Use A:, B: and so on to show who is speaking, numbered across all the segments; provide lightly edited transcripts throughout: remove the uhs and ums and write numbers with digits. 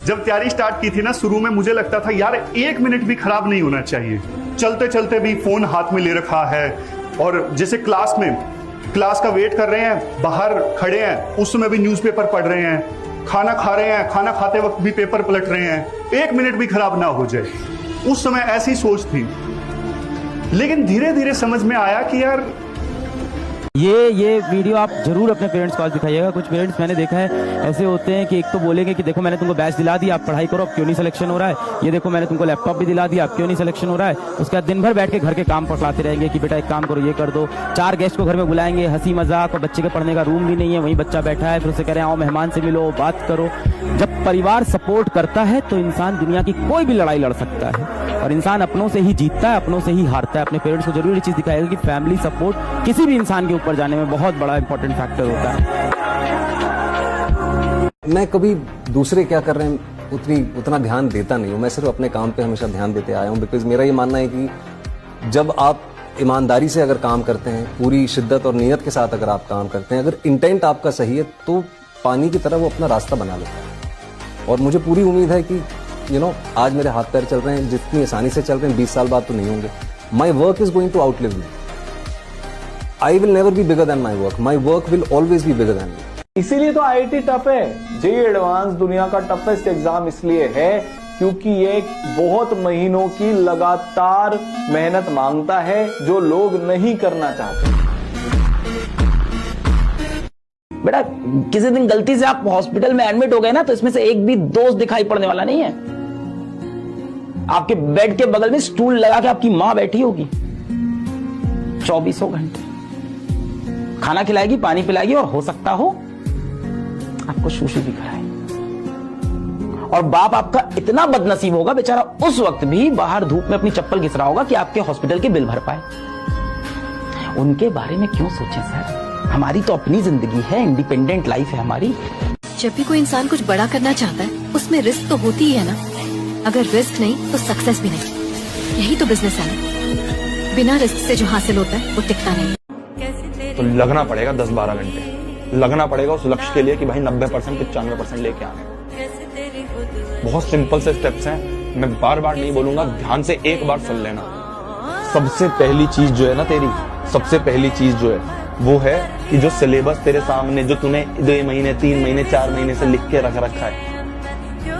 A: जब तैयारी स्टार्ट की थी ना, शुरू में मुझे लगता था यार 1 मिनट भी खराब नहीं होना चाहिए। चलते चलते भी फोन हाथ में ले रखा है, और जैसे क्लास का वेट कर रहे हैं, बाहर खड़े हैं, उस समय भी न्यूज़पेपर पढ़ रहे हैं, खाना खा रहे हैं, खाना खाते वक्त भी पेपर पलट रहे हैं, 1 मिनट भी खराब ना हो जाए। उस समय ऐसी सोच थी, लेकिन धीरे धीरे समझ में आया कि यार
B: ये वीडियो आप जरूर अपने पेरेंट्स को आज दिखाइएगा। कुछ पेरेंट्स मैंने देखा है ऐसे होते हैं कि एक तो बोलेंगे कि देखो मैंने तुमको बैच दिला दिया, आप पढ़ाई करो, अब क्यों नहीं सिलेक्शन हो रहा है, ये देखो मैंने तुमको लैपटॉप भी दिला दिया, अब क्यों नहीं सिलेक्शन हो रहा है। उसके बाद दिन भर बैठ के घर के काम पकड़ाते रहेंगे कि बेटा एक काम करो, ये कर दो। 4 गेस्ट को घर में बुलाएंगे, हंसी मजाक, और बच्चे के पढ़ने का रूम भी नहीं है, वहीं बच्चा बैठा है, फिर उसे कह रहे हैं आओ मेहमान से मिलो, बात करो। जब परिवार सपोर्ट करता है तो इंसान दुनिया की कोई भी लड़ाई लड़ सकता है, और इंसान अपनों से ही जीतता है, अपनों से ही हारता है। अपने पेरेंट्स को जरूर ये चीज दिखाएगा कि फैमिली सपोर्ट किसी भी इंसान के ऊपर जाने में बहुत बड़ा इंपॉर्टेंट फैक्टर होता है।
C: मैं कभी दूसरे क्या कर रहे हैं उतना ध्यान देता नहीं हूँ, मैं सिर्फ अपने काम पे हमेशा ध्यान देते आया हूँ। बिकॉज मेरा ये मानना है कि जब आप ईमानदारी से अगर काम करते हैं, पूरी शिद्दत और नियत के साथ अगर आप काम करते हैं, अगर इंटेंट आपका सही है, तो पानी की तरह वो अपना रास्ता बना लेता है। और मुझे पूरी उम्मीद है कि आज मेरे हाथ पैर चल रहे हैं, जितनी आसानी से चल रहे हैं, 20 साल बाद तो नहीं होंगे। My work is going to outlive me. I will never be bigger than my work, my work will always be bigger than me.
D: इसीलिए तो आईआईटी टफ है। जेईई एडवांस दुनिया का टफेस्ट एग्जाम इसलिए है क्योंकि ये बहुत महीनों की लगातार मेहनत मांगता है, जो लोग नहीं करना चाहते।
E: बेटा किसी दिन गलती से आप हॉस्पिटल में एडमिट हो गए ना, तो इसमें से एक भी दोस्त दिखाई पड़ने वाला नहीं है। आपके बेड के बगल में स्टूल लगा के आपकी मां बैठी होगी 24 घंटे, खाना खिलाएगी, पानी पिलाएगी, और हो सकता हो आपको सुसु भी कराए। और बाप आपका इतना बदनसीब होगा बेचारा, उस वक्त भी बाहर धूप में अपनी चप्पल घिस रहा होगा कि आपके हॉस्पिटल के बिल भर पाए। उनके बारे में क्यों सोचें सर, हमारी तो अपनी जिंदगी है, इंडिपेंडेंट लाइफ है हमारी।
F: जब भी कोई इंसान कुछ बड़ा करना चाहता है, उसमें रिस्क तो होती ही है ना। अगर रिस्क नहीं तो सक्सेस भी नहीं। यही तो बिजनेस है ना, बिना रिस्क से जो हासिल होता है वो टिकता नहीं।
G: तो लगना पड़ेगा 10-12 घंटे, लगना पड़ेगा उस लक्ष्य के लिए कि भाई 90% 95% लेके आना। बहुत सिंपल से स्टेप्स हैं, मैं बार बार नहीं बोलूंगा, ध्यान से एक बार सुन लेना। सबसे पहली चीज जो है ना तेरी, सबसे पहली चीज जो है वो है कि जो सिलेबस तेरे सामने, जो तूने 2 महीने 3 महीने 4 महीने से लिख के रख रखा है,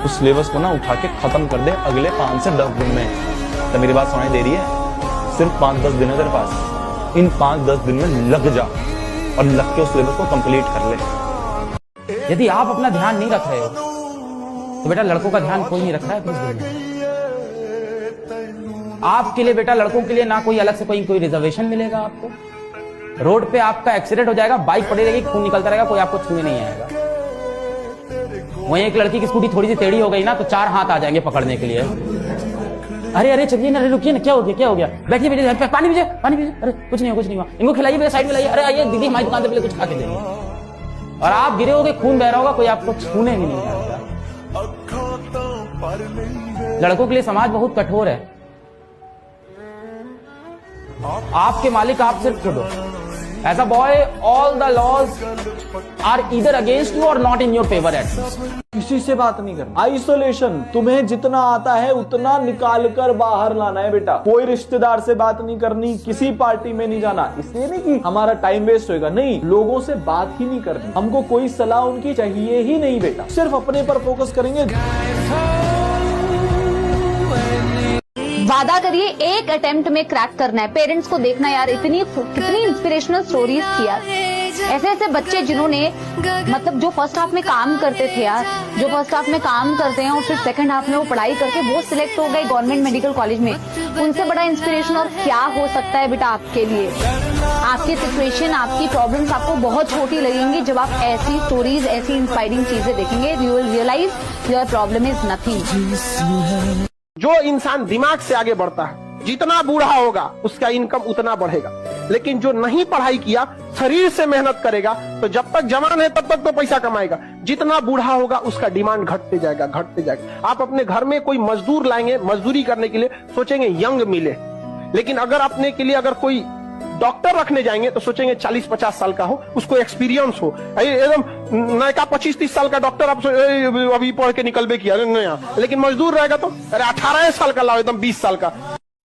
G: उस सिलेबस को ना उठा के खत्म कर दे अगले 5 से 10 दिन में। तो मेरी बात सुनाई दे रही है? सिर्फ 5-10 दिन है तेरे पास, इन 5-10 दिन में लग जा और लग के उस सिलेबस को कंप्लीट कर ले।
B: यदि आप अपना ध्यान नहीं रख रहे हो तो बेटा लड़कों का ध्यान कोई नहीं रख रहा है इस दुनिया में। आपके लिए बेटा, लड़कों के लिए ना कोई अलग से कोई रिजर्वेशन मिलेगा आपको। रोड पे आपका एक्सीडेंट हो जाएगा, बाइक पड़ी रहेगी, खून निकलता रहेगा, कोई आपको छूने नहीं आएगा। वहीं एक लड़की की स्कूटी थोड़ी सी टेढ़ी हो गई ना, तो 4 हाथ आ जाएंगे पकड़ने के लिए। अरे अरे चलिए ना, अरे रुकिए ना, क्या हो गया, बैठिए बैठिए, पानी पीजिए, अरे कुछ नहीं हुआ, इनको खिलाइए, साइड में लाइए, अरे आइए दीदी हमारी दुकान पे कुछ खा के देंगे। और आप गिरे होगे, खून बह रहा होगा, कोई आपको छूने भी नहीं आएगा। लड़कों के लिए समाज बहुत कठोर है। आपके मालिक आप सिर्फ खुद हो। As a boy, all the laws are either against you or not in your favor at least.
D: किसी से बात नहीं करना। आइसोलेशन, तुम्हें जितना आता है उतना निकाल कर बाहर लाना है बेटा। कोई रिश्तेदार से बात नहीं करनी, किसी पार्टी में नहीं जाना। इसलिए नहीं कि हमारा टाइम वेस्ट होगा, नहीं, लोगों से बात ही नहीं करनी। हमको कोई सलाह उनकी चाहिए ही नहीं बेटा, सिर्फ अपने पर फोकस करेंगे।
H: वादा करिए एक अटेम्प्ट में क्रैक करना है। पेरेंट्स को देखना यार, कितनी इंस्पिरेशनल स्टोरीज थी यार। ऐसे ऐसे बच्चे जिन्होंने मतलब जो फर्स्ट हाफ में काम करते थे यार, जो फर्स्ट हाफ में काम करते हैं और फिर सेकंड हाफ में वो पढ़ाई करके वो सिलेक्ट हो गए गवर्नमेंट मेडिकल कॉलेज में। उनसे बड़ा इंस्पिरेशन और क्या हो सकता है बेटा आपके लिए। आपकी सिचुएशन, आपकी प्रॉब्लम्स आपको बहुत छोटी लगेंगी जब आप ऐसी स्टोरीज, ऐसी इंस्पायरिंग चीजें देखेंगे। You will realise your problem is nothing.
I: जो इंसान दिमाग से आगे बढ़ता है, जितना बूढ़ा होगा उसका इनकम उतना बढ़ेगा। लेकिन जो नहीं पढ़ाई किया, शरीर से मेहनत करेगा, तो जब तक जवान है तब तक तो पैसा कमाएगा। जितना बूढ़ा होगा उसका डिमांड घटते जाएगा। आप अपने घर में कोई मजदूर लाएंगे, मजदूरी करने के लिए सोचेंगे यंग मिले, लेकिन अगर अपने के लिए अगर कोई डॉक्टर रखने जाएंगे तो सोचेंगे 40-50 साल का हो, उसको एक्सपीरियंस हो। एकदम नया 25-30 साल का डॉक्टर आप अभी पढ़ के निकलबे किया नया, लेकिन मजदूर रहेगा तो अरे 18 साल का लाओ, एकदम 20 साल का।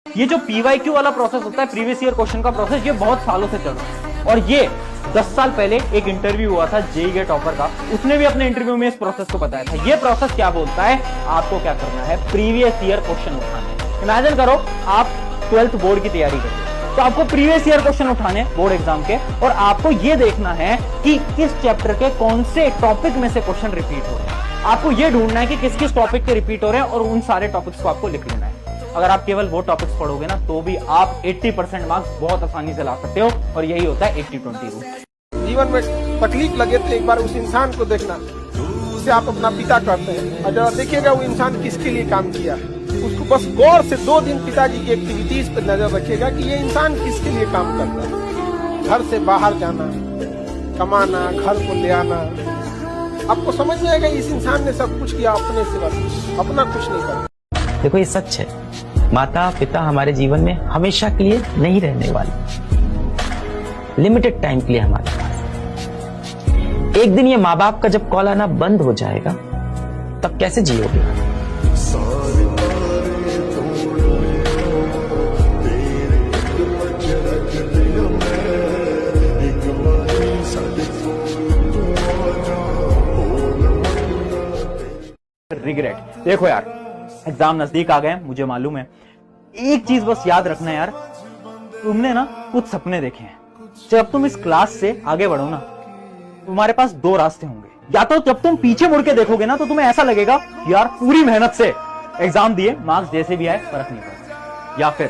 D: ये जो PYQ वाला प्रोसेस होता है, प्रीवियस ईयर क्वेश्चन का प्रोसेस, ये बहुत सालों से चल रहा है। और ये 10 साल पहले एक इंटरव्यू हुआ था जेईई के टॉपर का, उसने भी अपने इंटरव्यू में इस प्रोसेस को बताया था। ये प्रोसेस क्या बोलता है, आपको क्या करना है, प्रीवियस ईयर क्वेश्चन उठाने। इमेजिन करो आप 12th बोर्ड की तैयारी कर रहे हो, तो आपको प्रीवियस ईयर क्वेश्चन उठाने बोर्ड एग्जाम के, और आपको ये देखना है कि किस चैप्टर के कौन से टॉपिक में से क्वेश्चन रिपीट हो रहे हैं। आपको ये ढूंढना है कि किस किस टॉपिक के रिपीट हो रहे हैं, और उन सारे टॉपिक्स को आपको लिख लेना है। अगर आप केवल वो टॉपिक्स पढ़ोगे ना, तो भी आप 80% मार्क्स बहुत आसानी से ला सकते हो, और यही होता है 80-20 रूल।
I: जीवन में तकलीफ लगे तो एक बार उस इंसान को देखना जिसे आप अपना पिता कहते हैं, और जरा देखिएगा वो इंसान किसके लिए काम किया है। उसको बस गौर से 2 दिन पिताजी की एक्टिविटीज पर नजर रखिएगा कि ये इंसान किसके लिए काम करता है। घर से बाहर जाना, कमाना, घर को ले आना, आपको समझ में आएगा इस इंसान ने सब कुछ किया अपने से, बस अपना कुछ नहीं करता।
E: देखो ये सच है, माता पिता हमारे जीवन में हमेशा के लिए नहीं रहने वाले, लिमिटेड टाइम के लिए हमारे पास। एक दिन ये माँ बाप का जब कॉल आना बंद हो जाएगा, तब कैसे जियोगे?
D: रिग्रेट। देखो यार, एग्जाम नजदीक आ गए, मुझे मालूम है। एक चीज बस याद रखना यार, तुमने ना कुछ सपने देखे हैं। जब तुम इस क्लास से आगे बढ़ो ना, तुम्हारे पास 2 रास्ते होंगे। या तो जब तुम पीछे मुड़ के देखोगे ना, तो तुम्हें ऐसा लगेगा यार पूरी मेहनत से एग्जाम दिए, मार्क्स जैसे भी आए फर्क नहीं पड़ता। या फिर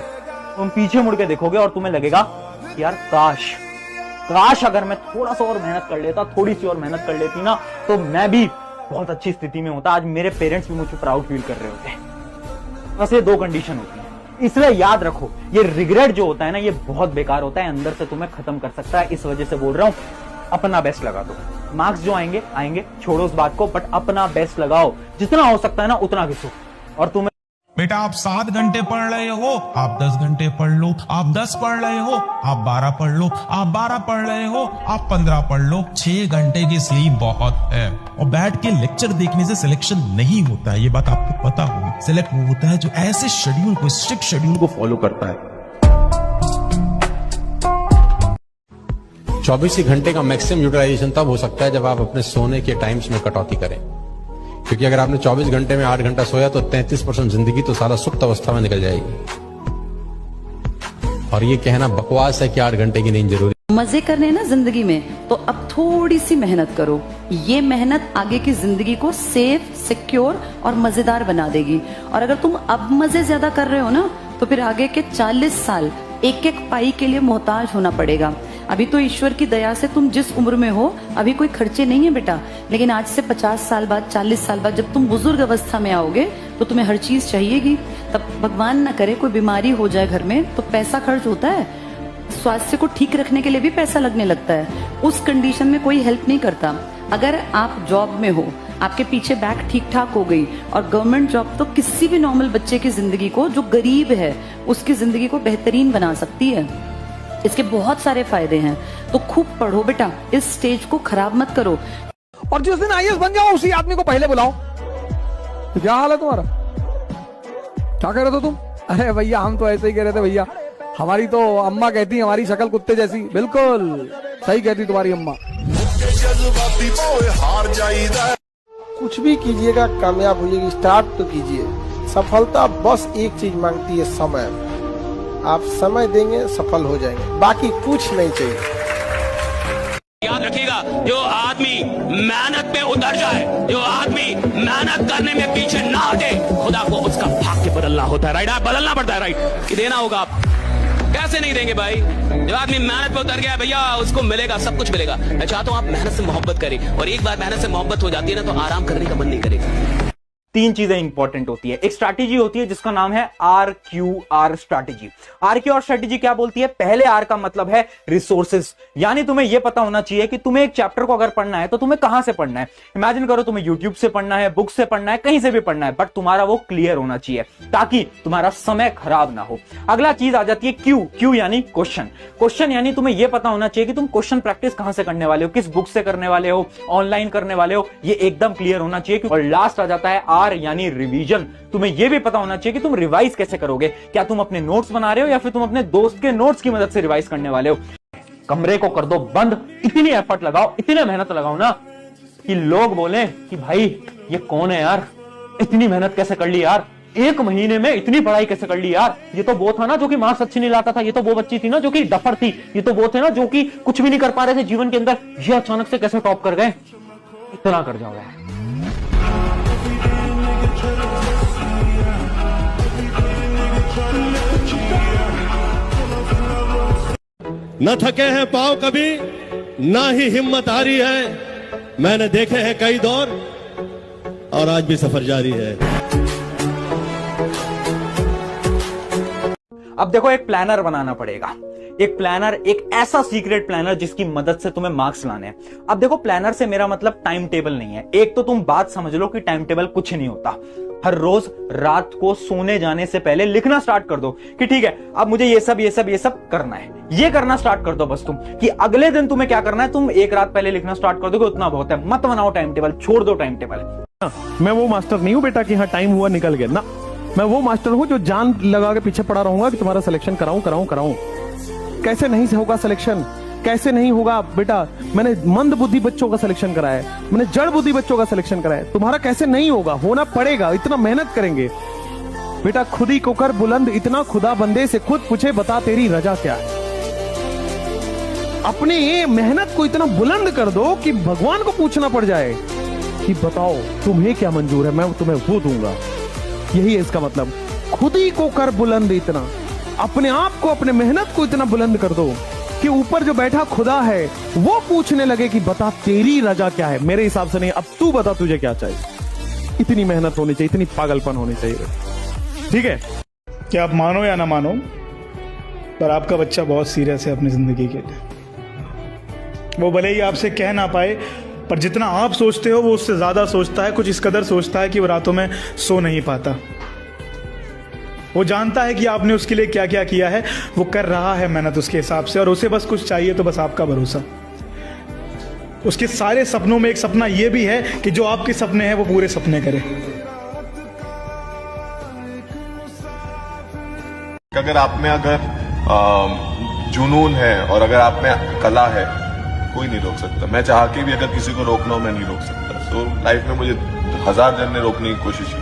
D: तुम पीछे मुड़ के देखोगे और तुम्हें लगेगा यार काश अगर मैं थोड़ा सा और मेहनत कर लेता, थोड़ी सी और मेहनत कर लेती ना, तो मैं भी बहुत अच्छी स्थिति में होता, आज मेरे पेरेंट्स भी मुझ पर प्राउड फील कर रहे होते। बस ये 2 कंडीशन होती है, इसलिए याद रखो, ये रिग्रेट जो होता है ना, ये बहुत बेकार होता है, अंदर से तुम्हें खत्म कर सकता है। इस वजह से बोल रहा हूं, अपना बेस्ट लगा दो। मार्क्स जो आएंगे छोड़ो उस बात को, बट अपना बेस्ट लगाओ, जितना हो सकता है ना उतना घिसो। और तुम्हें
J: बेटा आप 7 घंटे पढ़ रहे हो, आप 10 घंटे पढ़ लो। आप 10 पढ़ रहे हो, आप 12 पढ़ लो। आप 12 पढ़ रहे हो, आप 15 पढ़ लो। 6 घंटे की स्लीप बहुत है। और बैठ के लेक्चर देखने से सिलेक्शन नहीं होता है, ये बात आपको पता होगी। सिलेक्ट वो होता है जो ऐसे शेड्यूल को, स्ट्रिक्ट शेड्यूल को फॉलो करता है।
K: 24 घंटे का मैक्सिमम यूटिलाइजेशन तब हो सकता है जब आप अपने सोने के टाइम्स में कटौती करें, क्योंकि अगर आपने 24 घंटे में 8 घंटा सोया तो 33% जिंदगी तो सारा सुप्त अवस्था में निकल जाएगी। और ये कहना बकवास है कि 8 घंटे की नींद जरूरी।
L: मजे करने ना जिंदगी में, तो अब थोड़ी सी मेहनत करो। ये मेहनत आगे की जिंदगी को सेफ, सिक्योर और मजेदार बना देगी। और अगर तुम अब मजे ज्यादा कर रहे हो ना, तो फिर आगे के 40 साल एक एक पाई के लिए मोहताज होना पड़ेगा। अभी तो ईश्वर की दया से तुम जिस उम्र में हो, अभी कोई खर्चे नहीं है बेटा, लेकिन आज से 50 साल बाद, 40 साल बाद जब तुम बुजुर्ग अवस्था में आओगे, तो तुम्हें हर चीज चाहिएगी। तब भगवान ना करे कोई बीमारी हो जाए घर में, तो पैसा खर्च होता है, स्वास्थ्य को ठीक रखने के लिए भी पैसा लगने लगता है। उस कंडीशन में कोई हेल्प नहीं करता। अगर आप जॉब में हो, आपके पीछे बैग ठीक ठाक हो गई, और गवर्नमेंट जॉब तो किसी भी नॉर्मल बच्चे की जिंदगी को, जो गरीब है उसकी जिंदगी को बेहतरीन बना सकती है। इसके बहुत सारे फायदे हैं, तो खूब पढ़ो बेटा, इस स्टेज को खराब मत करो।
I: और जिस दिन IAS बन जाओ, उसी आदमी को पहले बुलाओ। तो क्या हाल है तुम्हारा? क्या कह रहे थे तुम? अरे भैया हम तो ऐसे ही कह रहे थे भैया, हमारी तो अम्मा कहती हमारी शक्ल कुत्ते जैसी। बिल्कुल सही कहती तुम्हारी अम्मा। कुछ भी कीजिएगा कामयाब होइएगा, स्टार्ट तो कीजिए। सफलता बस एक चीज मांगती है, समय। आप समय देंगे, सफल हो जाएंगे, बाकी कुछ नहीं चाहिए।
M: याद रखिएगा, जो आदमी मेहनत में उतर जाए, जो आदमी मेहनत करने में पीछे ना हटे, खुदा को उसका भाग्य बदलना होता है। राइट, आप बदलना पड़ता है। राइट, कि देना होगा। आप कैसे नहीं देंगे भाई? जो आदमी मेहनत पे उतर गया भैया, उसको मिलेगा, सब कुछ मिलेगा। मैं चाहता हूं आप मेहनत से मोहब्बत करें, और एक बार मेहनत से मोहब्बत हो जाती है ना, तो आराम करने का मन नहीं करेगा।
N: तीन चीजें इंपॉर्टेंट होती है। एक स्ट्रैटेजी होती है जिसका नाम है RQR स्ट्रैटेजी। RQR स्ट्रैटेजी क्या बोलती है? पहले R का मतलब है रिसोर्सेज, यानी तुम्हें यह पता होना चाहिए कि तुम्हें एक चैप्टर को अगर पढ़ना है तो तुम्हें कहां से पढ़ना है। इमेजिन करो तुम्हें यूट्यूब से पढ़ना है, बुक से पढ़ना है, कहीं से भी पढ़ना है, बट तुम्हारा वो क्लियर होना चाहिए ताकि तुम्हारा समय खराब ना हो। अगला चीज आ जाती है Q यानी क्वेश्चन यानी तुम्हें यह पता होना चाहिए कि तुम क्वेश्चन प्रैक्टिस कहां से करने वाले हो, किस बुक से करने वाले हो, ऑनलाइन करने वाले हो, ये एकदम क्लियर होना चाहिए। और लास्ट आ जाता है R यानी रिवीजन। तुम्हें यह भी पता होना चाहिए कि तुम रिवाइज कैसे करोगे। क्या तुम अपने नोट्स बना रहे हो या फिर तुम अपने दोस्त के नोट्स की मदद से रिवाइज करने वाले हो। कमरे को कर दो बंद, इतनी एफर्ट लगाओ, इतनी मेहनत लगाओ ना कि लोग बोले कि भाई ये कौन है यार, इतनी मेहनत कैसे कर ली यार, एक महीने में इतनी पढ़ाई कैसे कर ली यार। ये तो वो था ना जो कि मार्क्स अच्छी नहीं लाता था, ये तो वो बच्ची थी ना जो कि डफर थी, ये तो वो थे ना जो कि कुछ भी नहीं कर पा रहे थे जीवन के अंदर, ये अचानक से कैसे टॉप कर गए। इतना कर जाओ यार।
O: न थके हैं पांव कभी, ना ही हिम्मत हारी है। मैंने देखे हैं कई दौर और आज भी सफर जारी है।
N: अब देखो एक प्लानर बनाना पड़ेगा। एक प्लानर, एक ऐसा सीक्रेट प्लानर जिसकी मदद से तुम्हें मार्क्स लाने हैं। अब देखो प्लानर से मेरा मतलब टाइम टेबल नहीं है। एक तो तुम बात समझ लो कि टाइम टेबल कुछ नहीं होता। हर रोज रात को सोने जाने से पहले लिखना स्टार्ट कर दो कि ठीक है अब मुझे ये सब करना है। ये करना स्टार्ट कर दो बस तुम, कि अगले दिन तुम्हें क्या करना है तुम एक रात पहले लिखना स्टार्ट कर दोगे, उतना बहुत है। मत बनाओ टाइम टेबल, छोड़ दो टाइम टेबल।
I: मैं वो मास्टर नहीं हूं बेटा कि हाँ टाइम हुआ निकल गया ना। मैं वो मास्टर हूं जो जान लगा के पीछे पड़ा रहूंगा कि तुम्हारा सिलेक्शन कराऊं। कैसे नहीं होगा सिलेक्शन, कैसे नहीं होगा बेटा। मैंने मंद बुद्धि बच्चों का सिलेक्शन कराया है, मैंने जड़ बुद्धि बच्चों का सिलेक्शन कराया है। तुम्हारा कैसे नहीं होगा, होना पड़ेगा, इतना मेहनत करेंगे बेटा। खुद ही को कर बुलंद इतना, खुदा बंदे से खुद पूछे बता तेरी रजा क्या है। अपनी मेहनत को इतना बुलंद कर दो कि भगवान को पूछना पड़ जाए कि बताओ तुम्हें क्या मंजूर है, मैं तुम्हें वो दूंगा। यही है इसका मतलब। खुद ही को कर बुलंद इतना, अपने आप को, अपने मेहनत को इतना बुलंद कर दो कि ऊपर जो बैठा खुदा है वो पूछने लगे कि बता तेरी रजा क्या है। मेरे हिसाब से नहीं, अब तू बता तुझे क्या चाहिए। इतनी मेहनत होनी चाहिए, इतनी पागलपन होनी चाहिए। ठीक है,
P: क्या आप मानो या ना मानो, पर आपका बच्चा बहुत सीरियस है अपनी जिंदगी के लिए। वो भले ही आपसे कह ना पाए, पर जितना आप सोचते हो वो उससे ज्यादा सोचता है। कुछ इस कदर सोचता है कि वो रातों में सो नहीं पाता। वो जानता है कि आपने उसके लिए क्या क्या किया है, वो कर रहा है मेहनत उसके हिसाब से, और उसे बस कुछ चाहिए तो बस आपका भरोसा। उसके सारे सपनों में एक सपना ये भी है कि जो आपके सपने हैं वो पूरे सपने करे।
Q: अगर आप में जुनून है और अगर आप में कला है, कोई नहीं रोक सकता। मैं चाह के भी अगर किसी को रोकना हो मैं नहीं रोक सकता। तो लाइफ में मुझे 1000 जन ने रोकने की कोशिश की,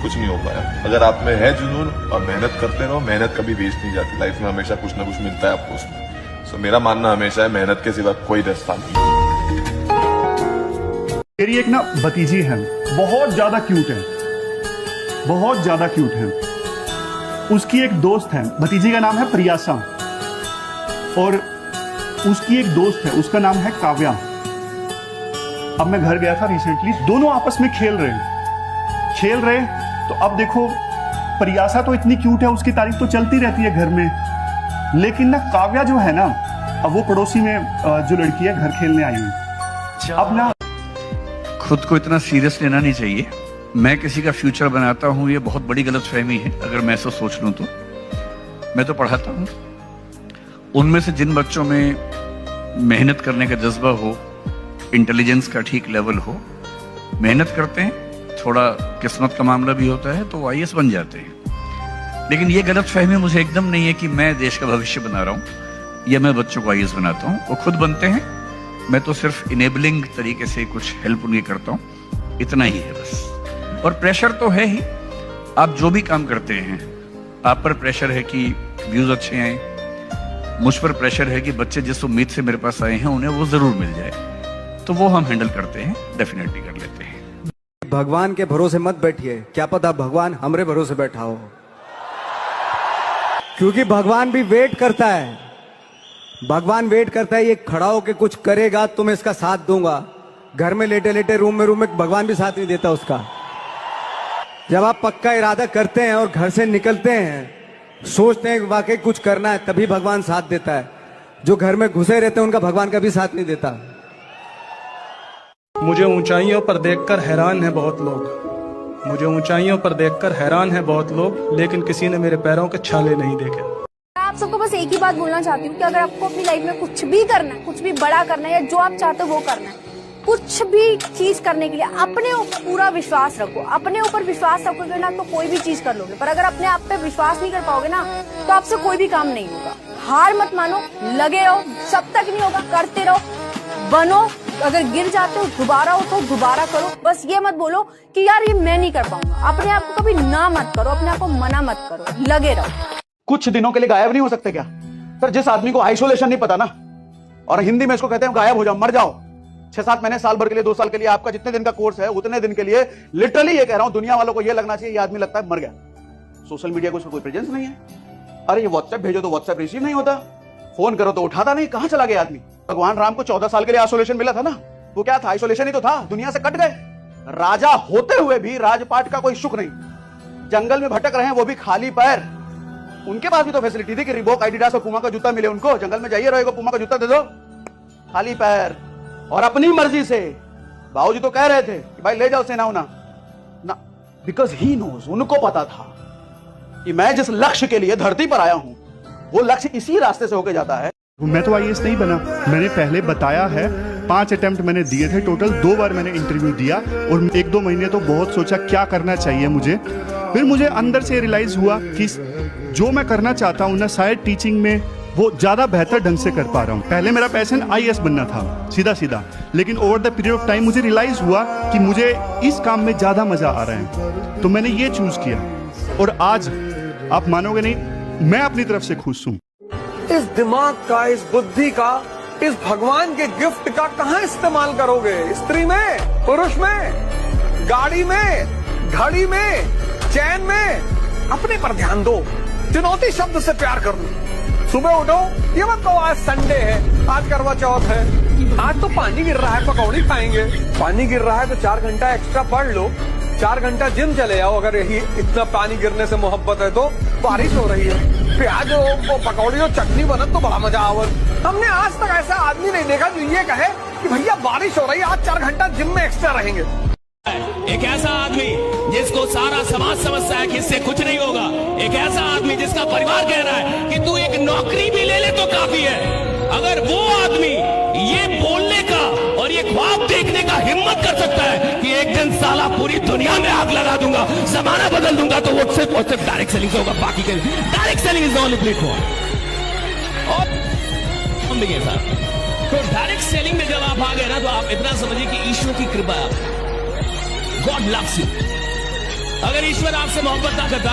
Q: कुछ नहीं हो पाया। अगर आप में है जुनून और मेहनत करते रहो, मेहनत कभी वेस्ट नहीं जाती। लाइफ में हमेशा कुछ ना कुछ मिलता है आपको उसमें। सो मेरा मानना हमेशा है मेहनत के सिवा कोई रास्ता नहीं।
A: मेरी एक ना भतीजी है, बहुत ज्यादा क्यूट है, बहुत ज्यादा क्यूट है। उसकी एक दोस्त है, भतीजी का नाम है प्रियासा, और उसकी एक दोस्त है उसका नाम है काव्या। अब मैं घर गया था रिसेंटली, दोनों आपस में खेल रहे। तो अब देखो प्रियासा तो इतनी क्यूट है, उसकी तारीफ तो चलती रहती है घर में, लेकिन ना काव्या जो है ना, अब वो पड़ोसी में जो लड़की है घर खेलने आई हुई। अब ना
R: खुद को इतना सीरियस लेना नहीं चाहिए। मैं किसी का फ्यूचर बनाता हूँ, ये बहुत बड़ी गलतफहमी है। अगर मैं ऐसा सोच लूँ तो मैं तो पढ़ाता हूँ। उनमें से जिन बच्चों में मेहनत करने का जज्बा हो, इंटेलिजेंस का ठीक लेवल हो, मेहनत करते हैं, थोड़ा किस्मत का मामला भी होता है, तो वो IAS बन जाते हैं। लेकिन ये गलतफहमी मुझे एकदम नहीं है कि मैं देश का भविष्य बना रहा हूँ या मैं बच्चों को IAS बनाता हूँ। वो खुद बनते हैं, मैं तो सिर्फ इनेबलिंग तरीके से कुछ हेल्प उनकी करता हूँ, इतना ही है बस। और प्रेशर तो है ही, आप जो भी काम करते हैं आप पर प्रेशर है कि व्यूज अच्छे आए, मुझ पर प्रेशर है कि बच्चे जिस उम्मीद से मेरे पास आए हैं उन्हें वो जरूर मिल जाए, तो वो हम हैंडल करते हैं, डेफिनेटली कर लेते हैं।
S: भगवान के भरोसे मत बैठिए, क्या पता भगवान हमरे भरोसे बैठा हो, क्योंकि भगवान भी वेट करता है। भगवान वेट करता है, ये खड़ा होके कुछ करेगा तो मैं इसका साथ दूंगा। घर में लेटे लेटे रूम में भगवान भी साथ नहीं देता उसका। जब आप पक्का इरादा करते हैं और घर से निकलते हैं, सोचते हैं कि वाकई कुछ करना है, तभी भगवान साथ देता है। जो घर में घुसे रहते हैं उनका भगवान कभी साथ नहीं देता।
P: मुझे ऊंचाइयों पर देखकर हैरान है बहुत लोग, मुझे ऊंचाइयों पर देखकर हैरान है बहुत लोग, लेकिन किसी ने मेरे पैरों के छाले नहीं देखे।
T: आप सबको बस एक ही बात बोलना चाहती हूँ कि अगर आपको अपनी लाइफ में कुछ भी करना है, कुछ भी बड़ा करना है या जो आप चाहते हो वो करना है, कुछ भी चीज करने के लिए अपने ऊपर पूरा विश्वास रखो। अपने ऊपर विश्वास रखोगे ना तो कोई भी चीज कर लोगे, पर अगर अपने आप पे विश्वास नहीं कर पाओगे ना तो आपसे कोई भी काम नहीं होगा। हार मत मानो, लगे रहो, जब तक नहीं होगा करते रहो, बनो। अगर गिर जाते हो दोबारा उठो, दोबारा करो। बस ये मत बोलो कि यार ये मैं नहीं कर पाऊंगा। अपने आप को कभी ना मत करो, अपने आप को मना मत करो, लगे रहो।
A: कुछ दिनों के लिए गायब नहीं हो सकते क्या सर? जिस आदमी को आइसोलेशन नहीं पता ना, और हिंदी में इसको कहते हैं गायब हो जाओ, मर जाओ। 6-7 महीने, साल भर के लिए, 2 साल के लिए, आपका जितने दिन का कोर्स है उतने दिन के लिए, लिटरली ये कह रहा हूं, दुनिया वालों को ये लगना चाहिए ये आदमी लगता है मर गया। सोशल मीडिया को कोई प्रेजेंस नहीं है। अरे ये व्हाट्सएप भेजो तो व्हाट्सएप रिसीव नहीं होता, फोन करो तो उठाता नहीं, कहां चला गया आदमी? भगवान राम को 14 साल के लिए आइसोलेशन मिला था ना, वो क्या था? आइसोलेशन ही तो था, दुनिया से कट गए। राजा होते हुए भी राजपाट का कोई सुख नहीं, जंगल में भटक रहे हैं वो भी खाली पैर। उनके पास भी तो फैसिलिटी थी कि रिबॉक, एडिडास और पुमा का जूता मिले उनको। जंगल में जाइए, रहेगा पुमा का जूता दे दो, खाली पैर और अपनी मर्जी से। बाबूजी तो कह रहे थे कि भाई ले जाओ सेना ना, बिकॉज ही नोज, उनको पता था कि मैं जिस लक्ष्य के लिए धरती पर आया हूं वो लक्ष्य इसी रास्ते से होके जाता है।
U: मैं तो आईएएस नहीं बना, मैंने पहले बताया है 5 अटेम्प्ट मैंने दिए थे टोटल, 2 बार मैंने इंटरव्यू दिया और 1-2 महीने तो बहुत सोचा क्या करना चाहिए मुझे। फिर मुझे अंदर से रियलाइज हुआ कि जो मैं करना चाहता हूँ ना, शायद टीचिंग में वो ज्यादा बेहतर ढंग से कर पा रहा हूँ। पहले मेरा पैशन आईएएस बनना था, सीधा सीधा, लेकिन over the period of time मुझे रियलाइज हुआ कि मुझे इस काम में ज्यादा मजा आ रहा है, तो मैंने ये चूज किया और आज आप मानोगे नहीं, मैं अपनी तरफ से खुश हूँ।
I: इस दिमाग का, इस बुद्धि का, इस भगवान के गिफ्ट का कहां इस्तेमाल करोगे? स्त्री में, पुरुष में, गाड़ी में, घड़ी में, चैन में? अपने पर ध्यान दो। चुनौती शब्द से प्यार कर लो। सुबह उठो, ये मत कहो आज संडे है, आज करवा चौथ है, आज तो पानी गिर रहा है पकौड़ी खाएंगे। पानी गिर रहा है तो 4 घंटा एक्स्ट्रा पढ़ लो, 4 घंटा जिम चले जाओ। अगर यही इतना पानी गिरने से मोहब्बत है तो बारिश हो रही है, प्याज और पकौड़ी और चटनी बनत तो बड़ा मजा आवत। हमने आज तक ऐसा आदमी नहीं देखा जो ये कहे कि भैया बारिश हो रही है, आज 4 घंटा जिम में एक्स्ट्रा रहेंगे।
M: एक ऐसा आदमी जिसको सारा समाज समझता है कि इससे कुछ नहीं होगा। एक ऐसा आदमी जिसका परिवार कह रहा है कि तू एक नौकरी भी ले ले तो काफी है। अगर वो आदमी ये बोलने का और ये ख्वाब देखने का हिम्मत कर सकता है कि एक दिन साला पूरी दुनिया में आग लगा दूंगा, जमाना बदल दूंगा, तो वो सिर्फ डायरेक्ट सेलिंग से होगा। बाकी के direct selling is the only platform. और हम देखिए साहब, तो डायरेक्ट सेलिंग में जब आप आ गए ना, तो आप इतना समझिए कि ईश्वर की कृपा, गॉड लव्स यू। अगर ईश्वर आपसे मोहब्बत ना करता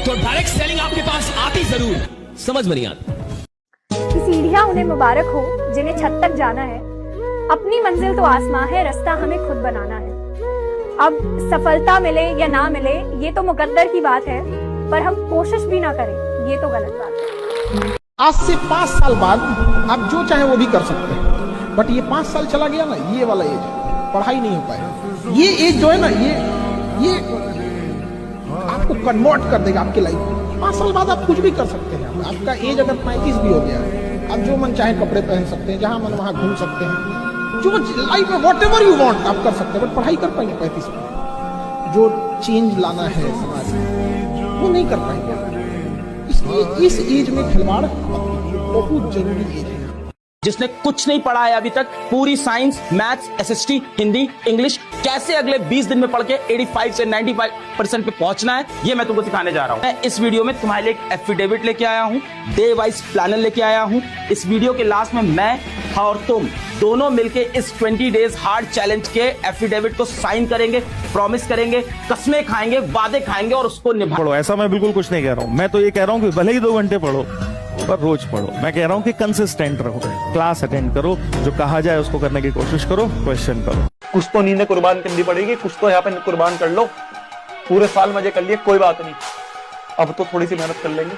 M: तो डायरेक्ट सेलिंग आपके पास आती जरूर, समझ में नहीं आती।
T: सीढ़ियां उन्हें मुबारक हो जिन्हें छत तक जाना है। अपनी मंजिल तो आसमां है, रास्ता हमें खुद बनाना है। अब सफलता मिले या ना मिले ये तो मुकद्दर की बात है, पर हम कोशिश भी ना करें ये तो गलत बात है।
I: आज से 5 साल बाद आप जो चाहे वो भी कर सकते हैं, बट ये 5 साल चला गया ना, ये वाला एज पढ़ाई नहीं हो पाएगा। ये एज जो है ना, ये आपको कन्वर्ट कर देगा आपकी लाइफ में। 5 साल बाद आप कुछ भी कर सकते हैं। आपका एज अगर 35 भी हो गया है, आप जो मन चाहे कपड़े पहन सकते हैं, जहां मन वहां घूम सकते हैं, जो लाइफ में वॉट एवर यू वांट आप कर सकते हैं, बट पढ़ाई कर पाएंगे 35 में? जो चेंज लाना है समाज में वो नहीं कर पाएंगे। इसलिए इस एज में खिलवाड़ बहुत जरूरी एज है।
E: जिसने कुछ नहीं पढ़ा है अभी तक, पूरी science, maths, SST, Hindi, English कैसे अगले 20 दिन में पढ़ के 85 से 95% पे पहुंचना है, ये मैं तुमको सिखाने जा रहा हूं। मैं इस वीडियो में तुम्हारे लिए एक एफिडेविट लेके आया हूं, डे वाइज प्लानर लेके आया हूं। इस वीडियो के लास्ट में मैं और तुम दोनों मिलके इस 20 डेज हार्ड चैलेंज के एफिडेविट को साइन करेंगे, प्रॉमिस करेंगे, कसमें खाएंगे, वादे खाएंगे और उसको निभा।
V: पढ़ो, ऐसा मैं बिल्कुल कुछ नहीं कह रहा हूं। मैं तो ये कह रहा हूं कि भले ही 2 घंटे पढ़ो पर रोज पढ़ो। मैं कह रहा हूं कि कंसिस्टेंट रहो, क्लास अटेंड करो, जो कहा जाए उसको करने की कोशिश करो, क्वेश्चन करो।
G: कुछ तो नींद कुर्बान करनी पड़ेगी, कुछ तो यहाँ पे कुर्बान कर लो। पूरे साल मजे कर लिए, कोई बात नहीं, अब तो थोड़ी सी मेहनत कर लेंगे।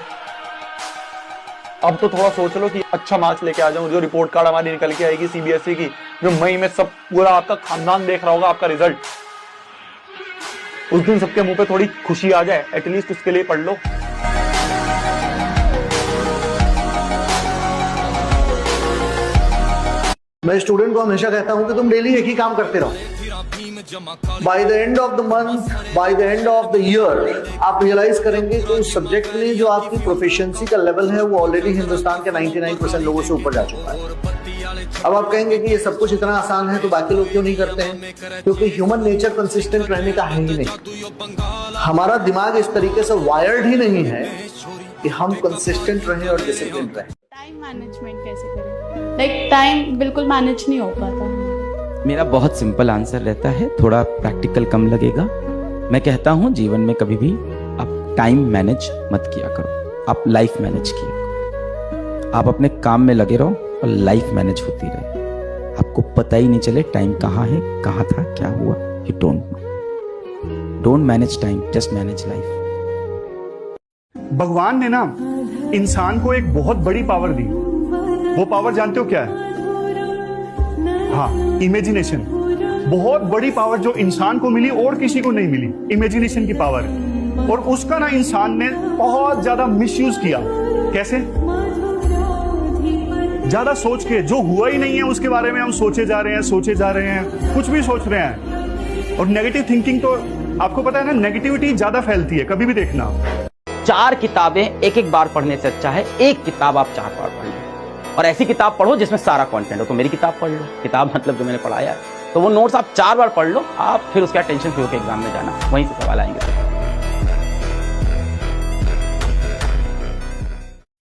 G: अब तो थोड़ा सोच लो कि अच्छा मार्क्स लेके आ जाऊं। जो रिपोर्ट कार्ड हमारी निकल के आएगी सीबीएसई की, जो मई में सब पूरा आपका खानदान देख रहा होगा आपका रिजल्ट,
N: उस दिन सबके मुंह पे थोड़ी खुशी आ जाए, एटलीस्ट उसके लिए पढ़ लो।
C: मैं स्टूडेंट को हमेशा कहता हूं कि तुम डेली एक ही काम करते रहो। By the end of the month, by the end of the year आप रियलाइज करेंगे कि उस सब्जेक्ट में जो आपकी प्रोफिशिएंसी का लेवल है वो ऑलरेडी हिंदुस्तान के 99% लोगों से ऊपर जा चुका है। अब आप कहेंगे कि ये सब कुछ इतना आसान है तो बाकी लोग क्यों नहीं करते हैं? क्योंकि ह्यूमन नेचर कंसिस्टेंट रहने का है ही नहीं। हमारा दिमाग इस तरीके से वायर्ड ही नहीं है कि हम कंसिस्टेंट रहें और डिसिप्लिन रहें।
F: टाइम मैनेजमेंट कैसे करें? लाइक टाइम बिल्कुल मैनेज नहीं हो पाता।
B: मेरा बहुत सिंपल आंसर रहता है, थोड़ा प्रैक्टिकल कम लगेगा। मैं कहता हूं जीवन में कभी भी आप टाइम मैनेज मत किया करो, आप लाइफ मैनेज किया करो। आप अपने काम में लगे रहो और लाइफ मैनेज होती रहे, आपको पता ही नहीं चले टाइम कहाँ है, कहाँ था, क्या हुआ। You don't manage time, just manage life.
A: भगवान ने ना इंसान को एक बहुत बड़ी पावर दी। वो पावर जानते हो क्या है? हाँ, इमेजिनेशन। बहुत बड़ी पावर जो इंसान को मिली और किसी को नहीं मिली, इमेजिनेशन की पावर। और उसका ना इंसान ने बहुत ज्यादा मिसयूज किया। कैसे? ज्यादा सोच के, जो हुआ ही नहीं है उसके बारे में हम सोचे जा रहे हैं, कुछ भी सोच रहे हैं। और नेगेटिव थिंकिंग तो आपको पता है ना, नेगेटिविटी ज्यादा फैलती है, कभी भी देखना।
E: 4 किताबें एक बार पढ़ने से अच्छा है एक किताब आप 4 बार पढ़ लो। और ऐसी किताब पढ़ो जिसमें सारा कंटेंट हो। तो मेरी किताब पढ़ लो, किताब मतलब जो मैंने पढ़ाया है, तो वो नोट्स आप 4 बार पढ़ लो। आप फिर उसका टेंशन फ्री होकर एग्जाम में जाना, वहीं से सवाल आएंगे।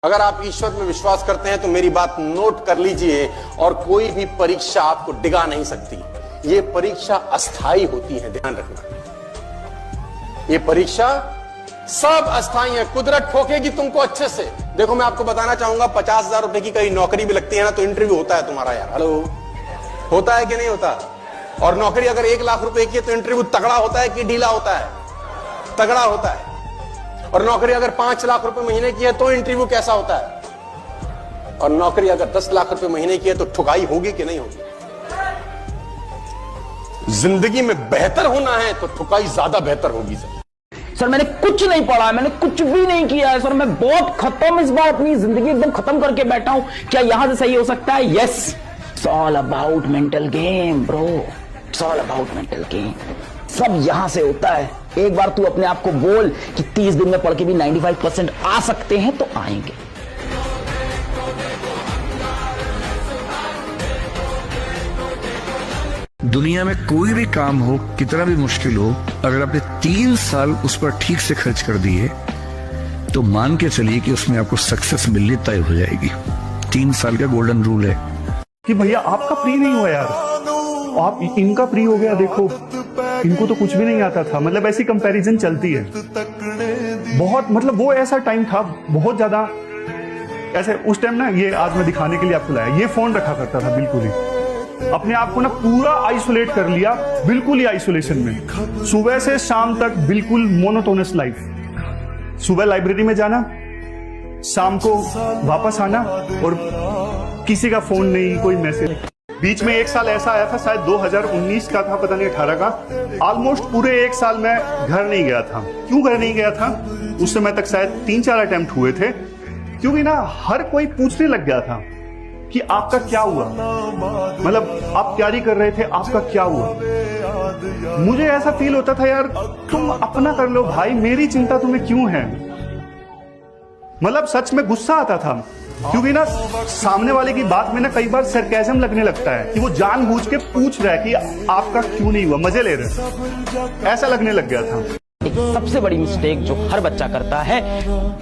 W: अगर आप ईश्वर में विश्वास करते हैं तो मेरी बात नोट कर लीजिए, और कोई भी परीक्षा आपको डिगा नहीं सकती। ये परीक्षा अस्थाई होती है, ध्यान रखना। ये परीक्षा सब अस्थाई है, कुदरत ठोकेगी तुमको अच्छे से। देखो मैं आपको बताना चाहूंगा, 50,000 रुपए की कहीं नौकरी भी लगती है ना, तो इंटरव्यू होता है तुम्हारा यार। हेलो, होता है कि नहीं होता? और नौकरी अगर 1 लाख रुपए की है तो इंटरव्यू तगड़ा होता है कि ढीला होता है? तगड़ा होता है। और नौकरी अगर 5 लाख रुपए महीने की है तो इंटरव्यू कैसा होता है? और नौकरी अगर 10 लाख रुपए महीने की है तो ठुकाई होगी कि नहीं होगी? जिंदगी में बेहतर होना है तो ठुकाई ज्यादा बेहतर होगी
E: सर मैंने कुछ नहीं पढ़ा है, मैंने कुछ भी नहीं किया है सर। मैं बहुत खत्म, इस बार अपनी जिंदगी एकदम खत्म करके बैठा हूं। क्या यहां से सही हो सकता है? Yes, it's all about mental game bro, it's all about mental game. सब यहां से होता है। एक बार तू अपने आप को बोल कि 30 दिन में पढ़ के भी 95% आ सकते हैं, तो आएंगे।
R: दुनिया में कोई भी काम हो, कितना भी मुश्किल हो, अगर आपने 3 साल उस पर ठीक से खर्च कर दिए तो मान के चलिए कि उसमें आपको सक्सेस मिलनी तय हो जाएगी। 3 साल का गोल्डन रूल है
A: कि भैया आपका प्री नहीं हुआ यार, आप इनका प्री हो गया, देखो इनको तो कुछ भी नहीं आता था। मतलब ऐसी कंपैरिजन चलती है बहुत। मतलब वो ऐसा टाइम था बहुत ज्यादा ऐसे। उस टाइम ना, ये आज मैं दिखाने के लिए आपको लाया, ये फोन रखा करता था बिल्कुल ही, अपने आप को ना पूरा आइसोलेट कर लिया, बिल्कुल ही आइसोलेशन में। सुबह से शाम तक बिल्कुल मोनोटोनस लाइफ। सुबह लाइब्रेरी में जाना, शाम को वापस आना, और किसी का फोन नहीं, कोई मैसेज। बीच में 1 साल ऐसा आया था, शायद 2019 का था, पता नहीं 18 का। ऑलमोस्ट पूरे 1 साल मैं घर नहीं गया था। क्यों घर नहीं गया था? उस समय तक शायद 3-4 अटेम्प्ट हुए थे, क्योंकि ना हर कोई पूछने लग गया था कि आपका क्या हुआ। मतलब आप तैयारी कर रहे थे, आपका क्या हुआ। मुझे ऐसा फील होता था यार तुम अपना कर लो भाई, मेरी चिंता तुम्हें क्यों है। मतलब सच में गुस्सा आता था, क्योंकि ना सामने वाले की बात में ना कई बार सरकाज़म लगने लगता है कि वो जानबूझ के पूछ रहा है कि आपका क्यों नहीं हुआ, मजे ले रहे, ऐसा लगने लग गया था।
E: एक सबसे बड़ी मिस्टेक जो हर बच्चा करता है,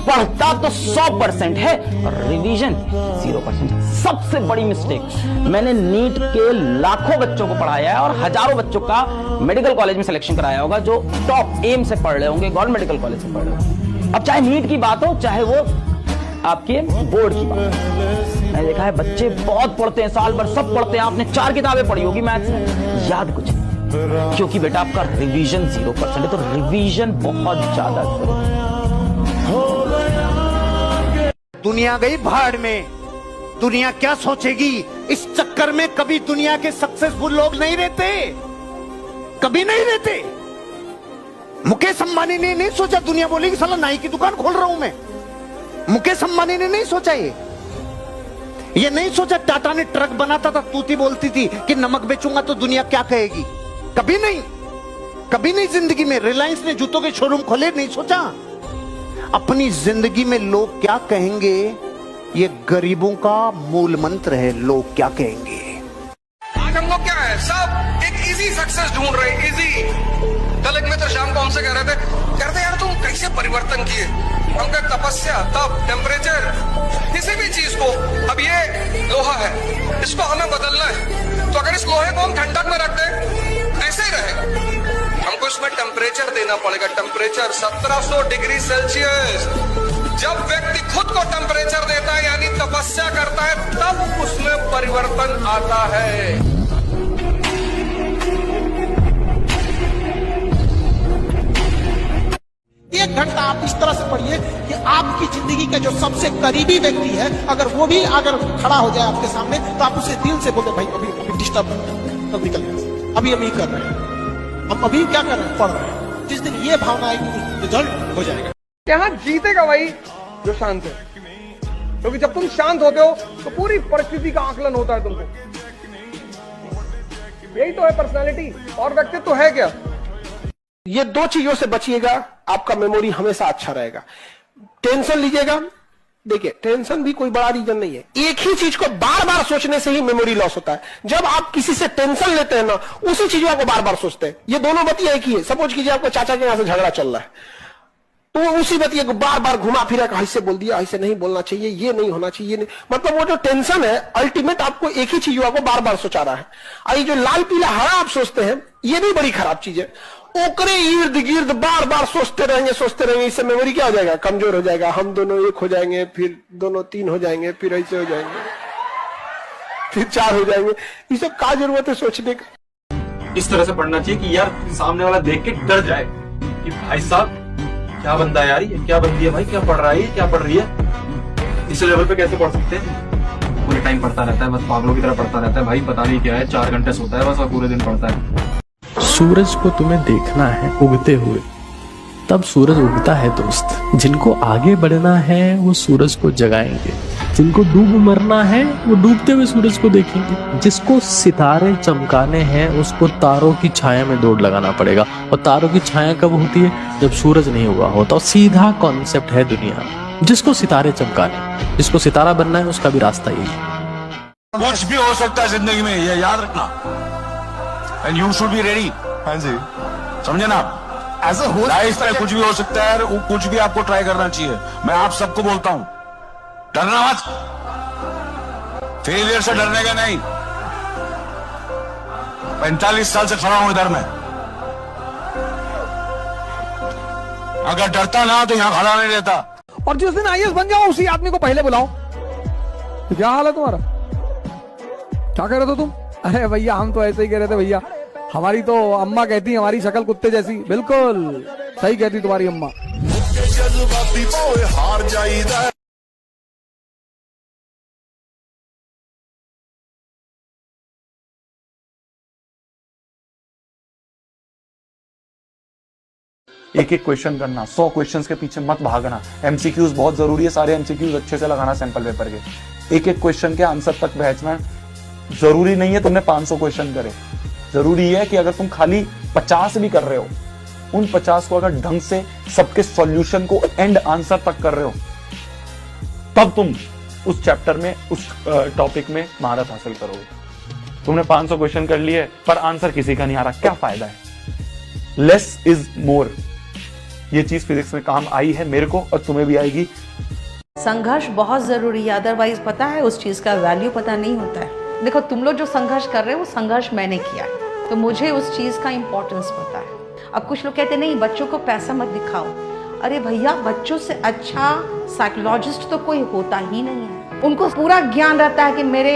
E: पढ़ता तो 100% है और रिवीजन 0%। सबसे बड़ी मिस्टेक। मैंने नीट के लाखों बच्चों को पढ़ाया है और हजारों बच्चों का मेडिकल कॉलेज में सिलेक्शन कराया होगा, जो टॉप एम से पढ़ रहे होंगे, गवर्नमेंट मेडिकल कॉलेज से पढ़ रहे होंगे। अब चाहे नीट की बात हो, चाहे वो आपके बोर्ड की बात। मैंने देखा है बच्चे बहुत पढ़ते हैं, साल भर सब पढ़ते हैं। आपने 4 किताबें पढ़ी होगी मैथ्स में, याद कुछ नहीं, क्योंकि बेटा आपका रिवीजन 0% है। तो रिवीजन बहुत ज्यादा
I: दुनिया गई भाड़ में, दुनिया क्या सोचेगी इस चक्कर में। कभी दुनिया के सक्सेसफुल लोग नहीं रहते, कभी नहीं रहते।
D: मुकेश अंबानी ने नहीं सोचा, दुनिया बोलेगी साला नाई की दुकान खोल रहा हूं मैं। मुकेश अंबानी ने नहीं सोचा ये नहीं सोचा। टाटा ने ट्रक बनाता था, तूती बोलती थी कि नमक बेचूंगा तो दुनिया क्या कहेगी। कभी नहीं, कभी नहीं जिंदगी में। रिलायंस ने जूतों के शोरूम खोले, नहीं सोचा। अपनी जिंदगी में लोग क्या कहेंगे, ये गरीबों का मूल मंत्र है, लोग क्या कहेंगे।
H: आज हम लोग क्या है, सब एक इजी सक्सेस ढूंढ रहे हैं, इजी। कल एक मित्र शाम को हमसे कह रहे थे यार तुम कैसे परिवर्तन किए। हम कह तपस्या, तप, टेम्परेचर, किसी भी चीज को। अब ये लोहा है, इसको हमें बदलना है, तो अगर इस लोहे को हम ठंडक में रख दें ऐसे ही रहेगा। हमको इसमें टेम्परेचर देना पड़ेगा, टेम्परेचर 1700 डिग्री सेल्सियस। जब व्यक्ति खुद को टेम्परेचर देता है यानी तपस्या करता है, तब उसमें परिवर्तन आता है।
I: 1 घंटा आप इस तरह से पढ़िए कि आपकी जिंदगी का जो सबसे करीबी व्यक्ति है, अगर वो भी अगर खड़ा हो जाए आपके सामने, तो आप उसे दिल से बोले भाई अभी डिस्टर्ब तब निकल गया, अभी हम ये कर रहे हैं, हम अभी क्या कर रहे हैं, पढ़ रहे हैं। जिस दिन ये भावना आएगी रिजल्ट हो जाएगा।
H: यहाँ जीतेगा वही जो शांत है, क्योंकि जब तुम शांत होते हो तो पूरी परिस्थिति का आकलन होता है तुमको। यही तो है पर्सनालिटी, और व्यक्तित्व है क्या।
I: ये 2 चीजों से बचिएगा, आपका मेमोरी हमेशा अच्छा रहेगा। टेंशन लीजिएगा, देखिए टेंशन भी कोई बड़ा रीजन नहीं है। एक ही चीज को बार बार सोचने से ही मेमोरी लॉस होता है। जब आप किसी से टेंशन लेते हैं ना, उसी चीजों को बार बार सोचते हैं। ये दोनों बतिया एक ही है। सपोज कीजिए आपको चाचा के यहां से झगड़ा चल रहा है, तो उसी बतिया को बार बार घुमा फिरा कर ऐसे बोल दिया, ऐसे नहीं बोलना चाहिए, ये नहीं होना चाहिए, नहीं। मतलब वो जो टेंशन है अल्टीमेट आपको एक ही चीजों को बार बार सोचा रहा है। और ये जो लाल पीला हरा आप सोचते हैं, ये भी बड़ी खराब चीज है। ओकरे इर्द गिर्द बार बार सोचते रहेंगे। इससे मेमोरी क्या हो जाएगा, कमजोर हो जाएगा। हम दोनों 1 हो जाएंगे, फिर दोनों 3 हो जाएंगे, फिर ऐसे हो जाएंगे, फिर 4 हो जाएंगे। ये सब क्या जरूरत है सोचने का।
G: इस तरह से पढ़ना चाहिए कि यार सामने वाला देख के डर जाए कि भाई साहब क्या बंदा है यार, ये क्या बंदी है भाई, क्या पढ़ रहा है, क्या पढ़ रही है। इस लेवल पे कैसे पढ़ सकते हैं। पूरे टाइम पढ़ता रहता है, बस पागलों की तरह पढ़ता रहता है भाई, पता नहीं क्या है, 4 घंटे सोता है बस और पूरे दिन पढ़ता है।
J: सूरज को तुम्हें देखना है उगते हुए, तब सूरज उगता है दोस्त। जिनको आगे बढ़ना है वो सूरज को जगाएंगे, जिनको डूब मरना है वो डूबते हुए सूरज को देखेंगे। जिसको सितारे चमकाने हैं उसको तारों की छाया में दौड़ लगाना पड़ेगा। और तारों की छाया कब होती है, जब सूरज नहीं हुआ होता। और सीधा कॉन्सेप्ट है दुनिया। जिसको सितारे चमकाने, जिसको सितारा बनना है, उसका भी रास्ता यही है।
X: कुछ भी हो सकता है जिंदगी में, ये याद रखना। And you should be ready. हाँ जी, समझे ना। एज अ लाइफ में कुछ भी हो सकता है, कुछ भी आपको ट्राई करना चाहिए। मैं आप सबको बोलता हूं, डरना मत, फेलियर से डरने का नहीं। 45 साल से खड़ा हूं इधर में, अगर डरता ना तो यहां खड़ा नहीं रहता।
H: और जिस दिन आईएएस बन जाओ उसी आदमी को पहले बुलाओ। क्या हाल है तुम्हारा, क्या कह रहे थे तुम। अरे भैया हम तो ऐसे ही कह रहे थे भैया, हमारी तो अम्मा कहती हमारी शक्ल कुत्ते जैसी। बिल्कुल सही कहती तुम्हारी अम्मा।
X: हार जाइदा।
G: एक एक क्वेश्चन करना, 100 क्वेश्चंस के पीछे मत भागना। एमसीक्यूज बहुत जरूरी है, सारे एमसीक्यूज अच्छे से लगाना सैंपल पेपर के। एक एक क्वेश्चन के आंसर तक पहुंचना। जरूरी नहीं है तुमने 500 क्वेश्चन करे, जरूरी है कि अगर तुम खाली 50 भी कर रहे हो, उन 50 को अगर ढंग से सबके सॉल्यूशन को एंड आंसर तक कर रहे हो, तब तुम उस चैप्टर में, उस टॉपिक में महारत हासिल करोगे। तुमने 500 क्वेश्चन कर लिए पर आंसर किसी का नहीं आ रहा, क्या फायदा है। लेस इज मोर, ये चीज फिजिक्स में काम आई है मेरे को और तुम्हें भी आएगी।
L: संघर्ष बहुत जरूरी है, अदरवाइज पता है उस चीज का वैल्यू पता नहीं होता है। देखो तुम लोग जो संघर्ष कर रहे हो वो संघर्ष मैंने किया है, तो मुझे उस चीज का इंपॉर्टेंस पता है। अब कुछ लोग कहते नहीं बच्चों को पैसा मत दिखाओ। अरे भैया बच्चों से अच्छा साइकोलॉजिस्ट तो कोई होता ही नहीं है। उनको पूरा ज्ञान रहता है कि मेरे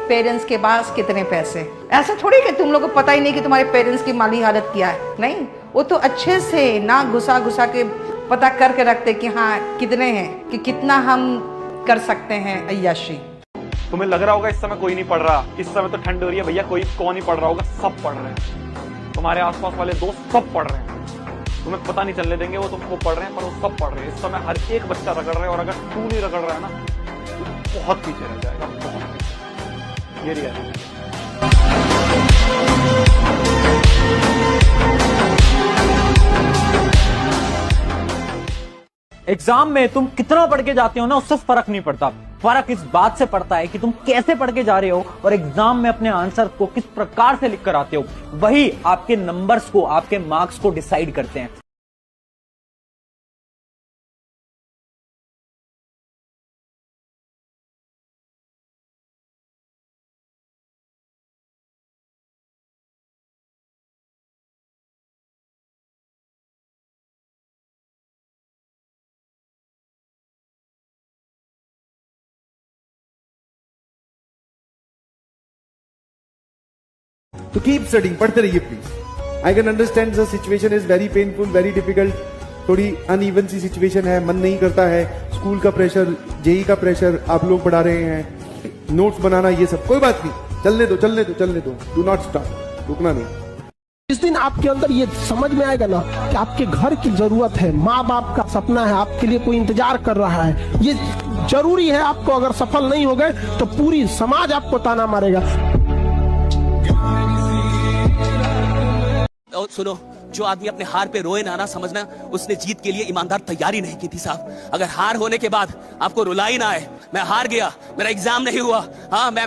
L: पेरेंट्स के पास कितने पैसे। ऐसा थोड़ी कि तुम लोग को पता ही नहीं कि तुम्हारे पेरेंट्स की माली हालत क्या है। नहीं, वो तो अच्छे से ना घुसा घुसा के पता करके रखते कि हाँ कितने हैं, कि कितना हम कर सकते हैं अय्याशी।
G: तुम्हें लग रहा होगा इस समय कोई नहीं पढ़ रहा, इस समय तो ठंड हो रही है भैया, कोई कौन नहीं पढ़ रहा होगा, सब पढ़ रहे हैं। तुम्हारे आसपास वाले दोस्त सब पढ़ रहे हैं।
N: तुम्हें पता नहीं चलने देंगे वो तुमको पढ़ रहे हैं, पर वो सब पढ़ रहे हैं। इस समय हर एक बच्चा रगड़ रहा है, और अगर तू नहीं रगड़ रहा है ना तो बहुत पीछे रह जाएगा, बहुत पीछे। ये रियलिटी है। एग्जाम में तुम कितना पढ़ के जाते हो ना, उससे फर्क नहीं पड़ता। फर्क इस बात से पड़ता है कि तुम कैसे पढ़ के जा रहे हो और एग्जाम में अपने आंसर को किस प्रकार से लिख कर आते हो। वही आपके नंबर्स को, आपके मार्क्स को डिसाइड करते हैं।
K: तो कीप स्टडिंग, पढ़ते रहिए please. I can understand the situation is very painful, very difficult, थोड़ी अनइवन सी सिचुएशन है, मन नहीं करता है, स्कूल का प्रेशर, जेई का प्रेशर, आप लोग पढ़ा रहे हैं, नोट्स बनाना, ये सब कोई बात नहीं, चलने दो चलने दो चलने दो, डू नॉट स्टॉप, रुकना नहीं।
I: इस दिन आपके अंदर ये समझ में आएगा ना कि आपके घर की जरूरत है, माँ बाप का सपना है, आपके लिए कोई इंतजार कर रहा है, ये जरूरी है आपको। अगर सफल नहीं हो गए तो पूरी समाज आपको ताना मारेगा।
M: सुनो, जो आदमी अपने हार पे रोए ना समझना उसने जीत के लिए ईमानदार तैयारी नहीं की थी साहब। अगर हार होने के बाद आपको रुलाई ना आए, मैं हार गया, मेरा एग्जाम नहीं हुआ, हाँ मैं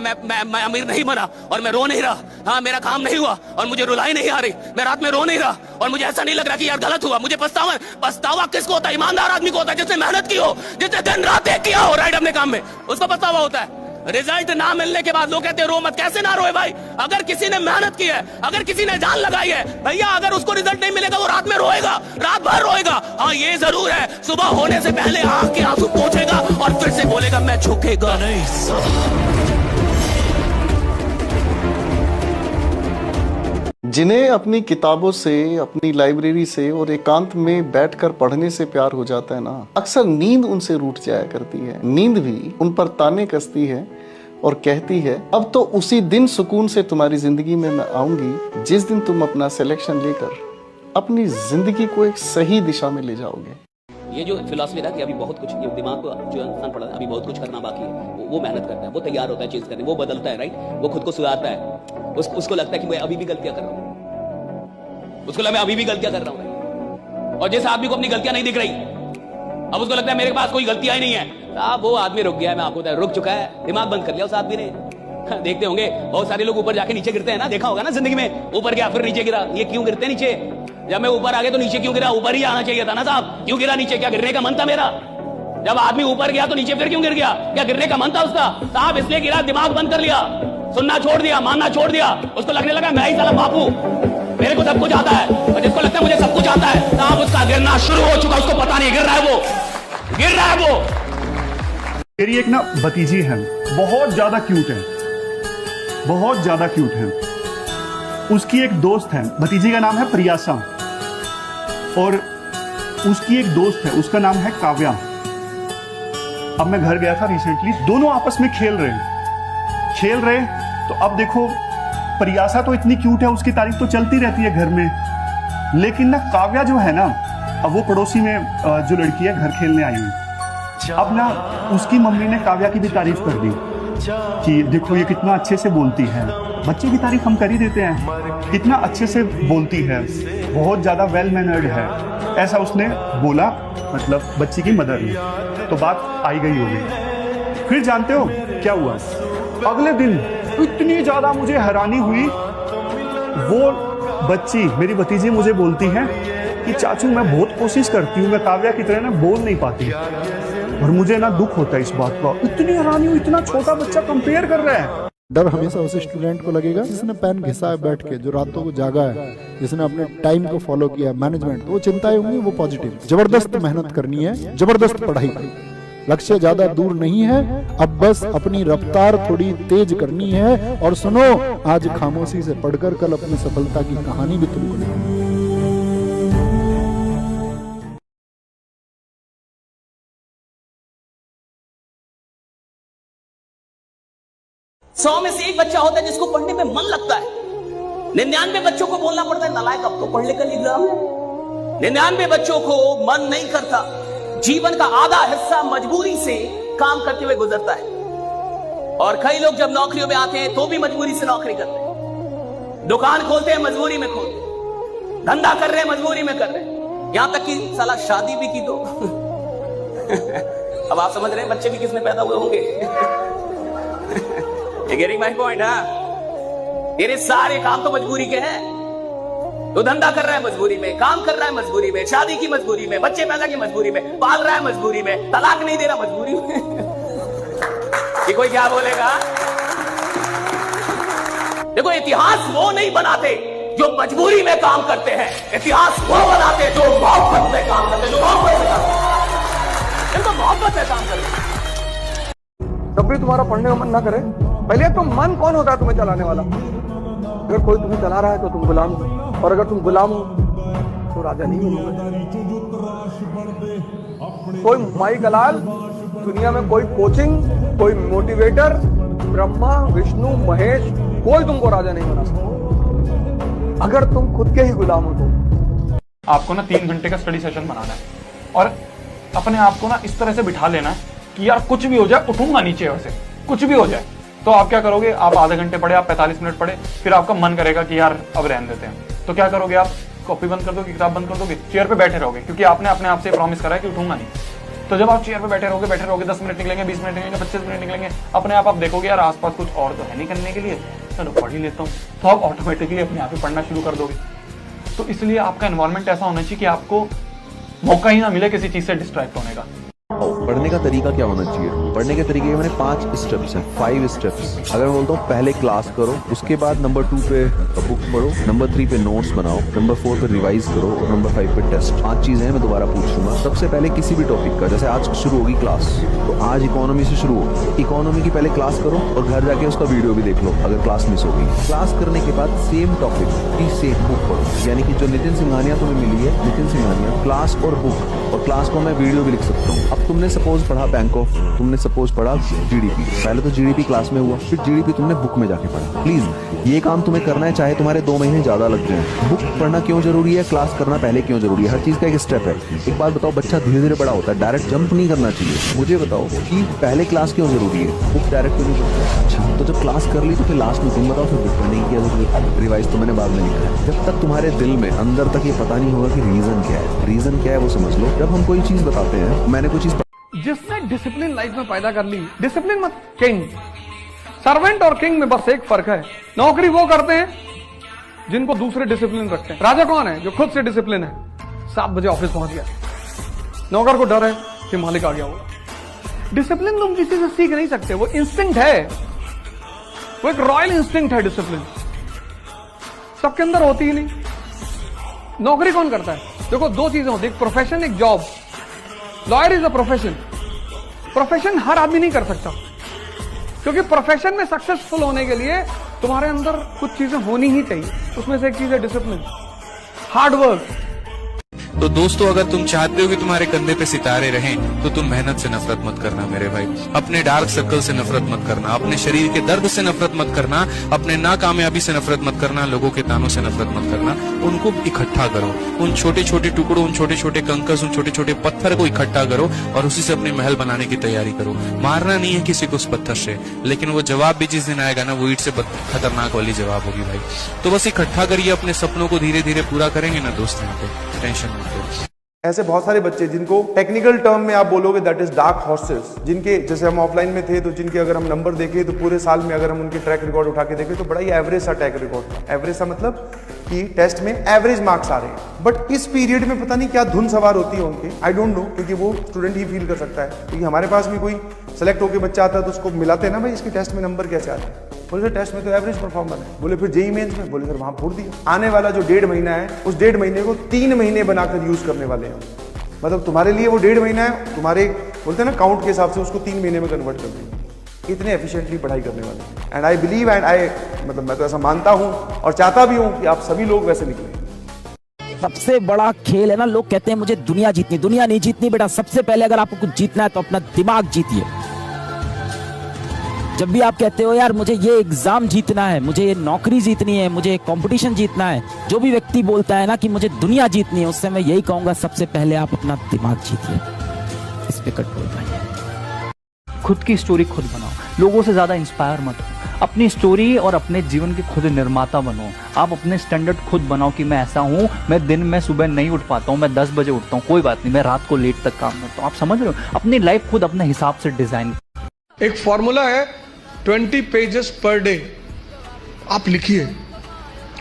M: अमीर नहीं बना और मैं रो नहीं रहा, हाँ मेरा काम नहीं हुआ और मुझे रुलाई नहीं आ रही, मैं रात में रो नहीं रहा और मुझे ऐसा नहीं लग रहा कि यार गलत हुआ, मुझे पछतावा किसको होता है? ईमानदार आदमी को होता है, जिसने मेहनत की हो, जिसने दिन रात एक किया हो राइट अपने काम में, उसको पछतावा होता है। रिजल्ट ना मिलने के बाद लोग कहते हैं रो मत। कैसे ना रोए भाई? अगर किसी ने मेहनत की है, अगर किसी ने जान लगाई है भैया, अगर उसको रिजल्ट नहीं मिलेगा वो रात में रोएगा, रात भर रोएगा। हाँ ये जरूर है, सुबह होने से पहले आंख के आंसू पोंछेगा और फिर से बोलेगा मैं झुकेगा नहीं।
O: जिन्हें अपनी किताबों से, अपनी लाइब्रेरी से और एकांत में बैठकर पढ़ने से प्यार हो जाता है ना, अक्सर नींद उनसे रूठ जाया करती है। नींद भी उन पर ताने कसती है और कहती है अब तो उसी दिन सुकून से तुम्हारी जिंदगी में मैं आऊंगी जिस दिन तुम अपना सिलेक्शन लेकर अपनी जिंदगी को एक सही दिशा में ले जाओगे।
M: ये जो फिलॉसफी था कि अभी बहुत कुछ, ये दिमाग को जो इंसान पढ़ा है अभी बहुत कुछ करना बाकी है, वो मेहनत करता है, वो तैयार होता है चीज करने, वो बदलता है राइट, वो खुद को सुधारता है, उसको लगता है कि मैं अभी भी गलतियां कर रहा हूँ, उसको लगता है मैं अभी भी गलतियां कर रहा हूँ। और जिस आदमी को अपनी गलतियां नहीं दिख रही, अब उसको लगता है मेरे पास कोई गलतियां ही नहीं है, अब वो आदमी रुक गया है, मैं आपको बताया रुक चुका है, दिमाग बंद कर लिया उस आदमी ने। देखते होंगे बहुत सारे लोग ऊपर जाके नीचे गिरते हैं ना, देखा होगा ना जिंदगी में, ऊपर गया फिर नीचे गिरा, ये क्यों गिरते नीचे? जब मैं ऊपर आ गया तो नीचे क्यों गिरा? ऊपर ही आना चाहिए था ना साहब, क्यों गिरा नीचे? क्या गिरने का मन था मेरा? जब आदमी ऊपर गया तो नीचे फिर क्यों गिर गया? क्या गिरने का मन था उसका? साहब इसलिए गिरा, दिमाग बंद कर लिया, सुनना छोड़ दिया, मानना छोड़ दिया, उसको लगने लगा मैं ही साला बापू, मेरे को सब कुछ आता है, और जिसको लगता है मुझे सब कुछ आता है, साहब उसका गिरना शुरू हो चुका, उसको पता नहीं गिर रहा है, वो गिर रहा है वो।
A: मेरी एक ना भतीजी है, बहुत ज्यादा क्यूट है, बहुत ज्यादा क्यूट है। उसकी एक दोस्त है, भतीजी का नाम है प्रियासा, और उसकी एक दोस्त है, उसका नाम है काव्या। अब मैं घर गया था रिसेंटली, दोनों आपस में खेल रहे तो अब देखो प्रियासा तो इतनी क्यूट है, उसकी तारीफ तो चलती रहती है घर में, लेकिन ना काव्या जो है ना, अब वो पड़ोसी में जो लड़की है घर खेलने आई हुई, अब ना उसकी मम्मी ने काव्या की भी तारीफ कर दी कि देखो ये कितना अच्छे से बोलती है। बच्चे की तारीफ हम कर ही देते हैं, कितना अच्छे से बोलती है, बहुत ज्यादा वेल मैनर्ड है, ऐसा उसने बोला, मतलब बच्ची की मदर ने। तो बात आई गई होगी। फिर जानते हो क्या हुआ? अगले दिन इतनी ज्यादा मुझे हैरानी हुई, वो बच्ची मेरी भतीजी मुझे बोलती है कि चाचू मैं बहुत कोशिश करती हूँ, मैं काव्या की तरह ना बोल नहीं पाती, और मुझे ना दुख होता है इस बात का। इतनी हैरानी हुई, इतना छोटा बच्चा कंपेयर कर रहा है।
Q: डर हमेशा उस स्टूडेंट को लगेगा जिसने पेन घिसा है बैठ के, जो रातों को जागा है, जिसने अपने टाइम को फॉलो किया, मैनेजमेंट, वो चिंताएं होंगी, वो पॉजिटिव। जबरदस्त मेहनत करनी है, जबरदस्त पढ़ाई करनी, लक्ष्य ज्यादा दूर नहीं है, अब बस अपनी रफ्तार थोड़ी तेज करनी है। और सुनो, आज खामोशी से पढ़कर कल अपनी सफलता की कहानी भी तुमको लिखनी है।
M: 100 में से एक बच्चा होता है जिसको पढ़ने में मन लगता है, 99 बच्चों को बोलना पड़ता है नालायक अब तो पढ़ लेकर एग्जाम है। 99 बच्चों को मन नहीं करता, जीवन का आधा हिस्सा मजबूरी से काम करते हुए गुजरता है। और कई लोग जब नौकरियों में आते हैं तो भी मजबूरी से नौकरी करते हैं, दुकान खोलते हैं मजबूरी में खोलते हैं, धंधा कर रहे हैं मजबूरी में कर रहे हैं, यहां तक कि साला शादी भी की तो अब आप समझ रहे हैं बच्चे भी किसमें पैदा हुए होंगे। Getting my point? तेरे सारे काम तो मजबूरी के हैं। तो धंधा कर रहा है मजबूरी में, काम कर रहा है मजबूरी में, शादी की मजबूरी में, बच्चे पैदा की मजबूरी में, पाल रहा है मजबूरी में, तलाक नहीं दे रहा मजबूरी में। ये कोई क्या बोलेगा? देखो, इतिहास वो नहीं बनाते जो मजबूरी में काम करते हैं, इतिहास वो बनाते जो मोहब्बत में काम करते हैं, जो मोहब्बत से काम करते हैं। देखो, मोहब्बत से काम करते हैं।
H: जब भी तुम्हारा पढ़ने का मन ना करे, पहले तो मन कौन होता है तुम्हें चलाने वाला? अगर कोई तुम्हें चला रहा है तो तुम गुलाम हो, और अगर तुम गुलाम हो तो राजा नहीं बनोगे। कोई माई कलाल दुनिया में, कोई कोचिंग, कोई मोटिवेटर, ब्रह्मा विष्णु महेश, कोई तुमको राजा नहीं बना सकता अगर तुम खुद के ही गुलाम हो तो।
G: आपको ना 3 घंटे का स्टडी सेशन बनाना है और अपने आप को ना इस तरह से बिठा लेना है कि यार कुछ भी हो जाए उठूंगा नीचे वैसे, कुछ भी हो जाए। तो आप क्या करोगे? आप आधे घंटे पढ़े, आप 45 मिनट पढ़े, फिर आपका मन करेगा कि यार अब रहने देते हैं। तो क्या करोगे? आप कॉपी बंद कर दोगे, किताब बंद कर दोगे, चेयर पे बैठे रहोगे, क्योंकि आपने अपने आप से प्रॉमिस करा है कि उठूंगा नहीं। तो जब आप चेयर पे बैठे रहोगे 10 मिनट निकलेंगे, 20 मिनट निकलेंगे, 25 मिनट निकलेंगे, अपने आप देखोगे यार आसपास कुछ और तो है नहीं करने के लिए, चलो पढ़ ही लेता हूँ। तो आप ऑटोमेटिकली अपने आप ही पढ़ना शुरू कर दोगे। तो इसलिए आपका एनवायरमेंट ऐसा होना चाहिए कि आपको मौका ही ना मिले किसी चीज से डिस्ट्रैक्ट होने का।
P: पढ़ने का तरीका क्या होना चाहिए? पढ़ने के तरीके में 5 स्टेप्स हैं, 5 स्टेप्स। अगर मैं बोलता हूँ पहले क्लास करो, उसके बाद नंबर 2 पे बुक पढ़ो, नंबर 3 पे नोट्स बनाओ, नंबर 4 पे रिवाइज करो और नंबर 5 पे टेस्ट। 5 चीजें हैं, मैं दोबारा पूछूंगा। सबसे पहले किसी भी टॉपिक का, जैसे आज शुरू होगी क्लास, तो आज इकोनॉमी से शुरू हो, इकोनॉमी की पहले क्लास करो और घर जाके उसका वीडियो भी देख लो अगर क्लास मिस होगी। क्लास करने के बाद सेम टॉपिक की सेम बुक पढ़ो, यानी कि जो नितिन सिंघानिया तुम्हें मिली है, नितिन सिंघानिया क्लास और बुक, और क्लास को मैं वीडियो भी लिख सकता हूँ। अब तुमने सपोज पढ़ा बैंक ऑफ, तुमने सपोज पढ़ा जीडीपी, पहले तो जीडीपी क्लास में हुआ, फिर जीडीपी तुमने बुक में जाके पढ़ा। प्लीज ये काम तुम्हें करना है, चाहे तुम्हारे 2 महीने ज्यादा लग जाए। बुक पढ़ना क्यों जरूरी है, क्लास करना पहले क्यों जरूरी है, हर चीज का एक स्टेप है। एक बात बताओ, बच्चा धीरे धीरे बड़ा होता है, डायरेक्ट जंप नहीं करना चाहिए। मुझे बताओ कि पहले क्लास क्यों जरूरी है, बुक डायरेक्ट क्यों नहीं पढ़ते? अच्छा, तो जब क्लास कर ली तो फिर लास्ट में तुम बताओ फिर बुक नहीं किया, रिवाइज तो मैंने बाद में लिखा है। जब तक तुम्हारे दिल में अंदर तक ये पता नहीं होगा कि रीजन क्या है, रीजन क्या है वो समझ लो। जब हम कोई चीज बताते हैं, मैंने कोई चीज
H: जिसने डिसिप्लिन लाइफ में पैदा कर ली, डिसिप्लिन मत किंग, सर्वेंट और किंग में बस एक फर्क है, नौकरी वो करते हैं जिनको दूसरे डिसिप्लिन रखते हैं। राजा कौन है? जो खुद से डिसिप्लिन है। 7 बजे ऑफिस पहुंच गया, नौकर को डर है कि मालिक आ गया होगा। डिसिप्लिन तुम किसी से सीख नहीं सकते, वो इंस्टिंक्ट है, वो एक रॉयल इंस्टिंक्ट है। डिसिप्लिन सबके अंदर होती ही नहीं। नौकरी कौन करता है? देखो, 2 चीजें होती है, एक प्रोफेशन, एक job. Lawyer is a profession. Profession हर आदमी नहीं कर सकता, क्योंकि प्रोफेशन में सक्सेसफुल होने के लिए तुम्हारे अंदर कुछ चीजें होनी ही चाहिए। उसमें से एक चीज है डिसिप्लिन, हार्ड वर्क।
S: तो दोस्तों, अगर तुम चाहते हो कि तुम्हारे कंधे पे सितारे रहें, तो तुम मेहनत से नफरत मत करना मेरे भाई। अपने डार्क सर्कल से नफरत मत करना, अपने शरीर के दर्द से नफरत मत करना, अपने नाकामयाबी से नफरत मत करना, लोगों के तानों से नफरत मत करना। उनको इकट्ठा करो, उन छोटे छोटे टुकड़ों, उन छोटे छोटे कंकस, उन छोटे छोटे पत्थर को इकट्ठा करो और उसी से अपने महल बनाने की तैयारी करो। मारना नहीं है किसी को उस पत्थर से, लेकिन वो जवाब भी जिस दिन आएगा ना, वो ईंट से खतरनाक वाली जवाब होगी भाई। तो बस इकट्ठा करिए, अपने सपनों को धीरे धीरे पूरा करेंगे ना दोस्त, यहाँ पे टेंशन मत लो।
K: ऐसे बहुत सारे बच्चे जिनको टेक्निकल टर्म में आप बोलोगे दैट इज डार्क हॉर्सेस, जिनके, जैसे हम ऑफलाइन में थे तो जिनके अगर हम नंबर देखें तो पूरे साल में अगर हम उनके ट्रैक रिकॉर्ड उठा के देखें तो बड़ा ही एवरेज सा ट्रैक रिकॉर्ड था। एवरेज सा मतलब कि टेस्ट में एवरेज मार्क्स आ रहे हैं, बट इस पीरियड में पता नहीं क्या धुन सवार होती है उनके, आई डोंट नो, क्योंकि वो स्टूडेंट ही फील कर सकता है। क्योंकि हमारे पास भी कोई सेलेक्ट होकर बच्चा आता है तो उसको मिलाते हैं ना, भाई इसके टेस्ट में नंबर कैसे आते हैं? बोले सर टेस्ट में तो एवरेज परफॉर्मर है। बोले फिर जेईई मेंस में? बोले सर वहां फोड़ दिया। आने वाला जो 1.5 महीना है, उस 1.5 महीने को 3 महीने बनाकर यूज करने वाले हैं। मतलब तुम्हारे लिए वो 1.5 महीना है, तुम्हारे बोलते हैं ना काउंट के हिसाब से, उसको 3 महीने में कन्वर्ट कर देंगे। इतने एफिशिएंटली पढ़ाई करने वाले। And I believe and I, मतलब मैं तो ऐसा मानता हूं और चाहता भी हूं कि आप सभी लोग वैसे निकलें।
E: सबसे बड़ा खेल है ना, लोग कहते हैं मुझे दुनिया जीतनी, दुनिया नहीं जीतनी बेटा। सबसे पहले अगर आपको कुछ जीतना है तो अपना दिमाग जीतिए।
B: जब भी आप कहते हो यार मुझे ये एग्जाम जीतना है, मुझे ये नौकरी जीतनी है, मुझे कंपटीशन जीतना है, जो भी व्यक्ति बोलता है ना कि मुझे दुनिया जीतनी है, उससे मैं यही कहूंगा सबसे पहले आप अपना दिमाग जीतिए, इस पे कंट्रोल पाइए।
C: खुद की स्टोरी खुद बनाओ, लोगों से ज्यादा इंस्पायर मत हो, अपनी स्टोरी और अपने जीवन के खुद निर्माता बनो। आप अपने स्टैंडर्ड खुद बनाओ कि मैं ऐसा हूँ, मैं दिन में सुबह नहीं उठ पाता हूँ, मैं 10 बजे उठता हूँ, कोई बात नहीं, मैं रात को लेट तक काम करता हूँ। आप समझ रहे हो, अपनी लाइफ खुद अपने हिसाब से डिजाइन।
H: एक फॉर्मूला है 20 पेजेस पर डे, आप लिखिए।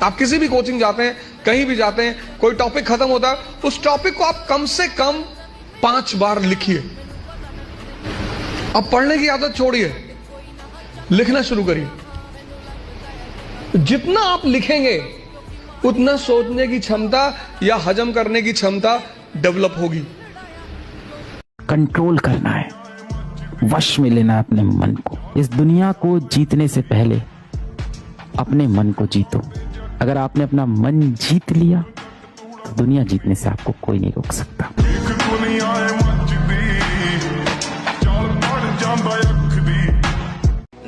H: आप किसी भी कोचिंग जाते हैं, कहीं भी जाते हैं, कोई टॉपिक खत्म होता है, उस टॉपिक को आप कम से कम 5 बार लिखिए। अब पढ़ने की आदत छोड़िए, लिखना शुरू करिए। जितना आप लिखेंगे उतना सोचने की क्षमता या हजम करने की क्षमता डेवलप होगी।
B: कंट्रोल करना है, वश में लेना है अपने मन को। इस दुनिया को जीतने से पहले अपने मन को जीतो। अगर आपने अपना मन जीत लिया तो दुनिया जीतने से आपको कोई नहीं रोक सकता।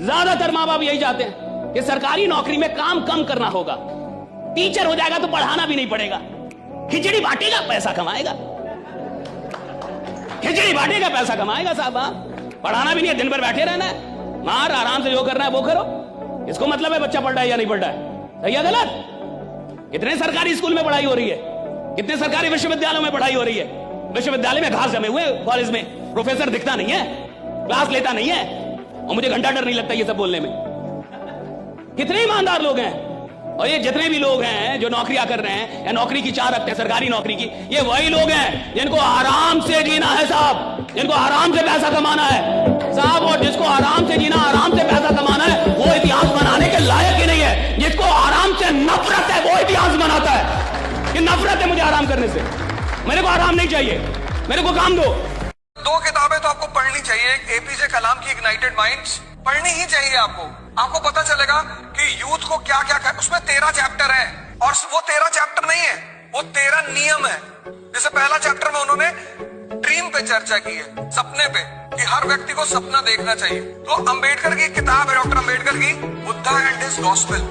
M: ज्यादातर माँ बाप यही चाहते हैं कि सरकारी नौकरी में काम कम करना होगा, टीचर हो जाएगा तो पढ़ाना भी नहीं पड़ेगा, खिचड़ी बांटेगा पैसा कमाएगा, खिचड़ी बांटेगा पैसा कमाएगा साहब। पढ़ाना भी नहीं है, दिन भर बैठे रहना है, मार आराम से जो करना है वो करो। इसको मतलब है बच्चा पढ़ रहा है या नहीं पढ़ रहा है, सही है गलत? कितने सरकारी स्कूल में पढ़ाई हो रही है, कितने सरकारी विश्वविद्यालयों में पढ़ाई हो रही है। विश्वविद्यालय में घास जमे हुए, कॉलेज में प्रोफेसर दिखता नहीं है, क्लास लेता नहीं है, और मुझे घंटा डर नहीं लगता ये सब बोलने में। कितने ईमानदार लोग हैं, और ये जितने भी लोग हैं जो नौकरियां कर रहे हैं या नौकरी की चाह रखते हैं सरकारी नौकरी की, ये वही लोग हैं जिनको आराम से जीना है साहब, जिनको आराम से पैसा कमाना है साहब। और जिसको आराम से जीना, आराम से पैसा कमाना है, वो इतिहास बनाने के लायक ही नहीं है। जिसको आराम से नफरत है वो इतिहास बनाता है कि नफरत है मुझे आराम करने से, मेरे को आराम नहीं चाहिए, मेरे को काम दो।
H: 2 किताबें तो आपको पढ़नी चाहिए। एक एपीजे कलाम की इग्नाइटेड माइंड्स पढ़नी ही चाहिए आपको पता चलेगा कि यूथ को क्या क्या कर। उसमें 13 चैप्टर है, और वो 13 चैप्टर नहीं है, वो 13 नियम है। जैसे पहला चैप्टर में उन्होंने ड्रीम पे चर्चा की है, सपने पे, कि हर व्यक्ति को सपना देखना चाहिए। तो अंबेडकर की किताब है, डॉक्टर अंबेडकर की, Buddha and his gospel,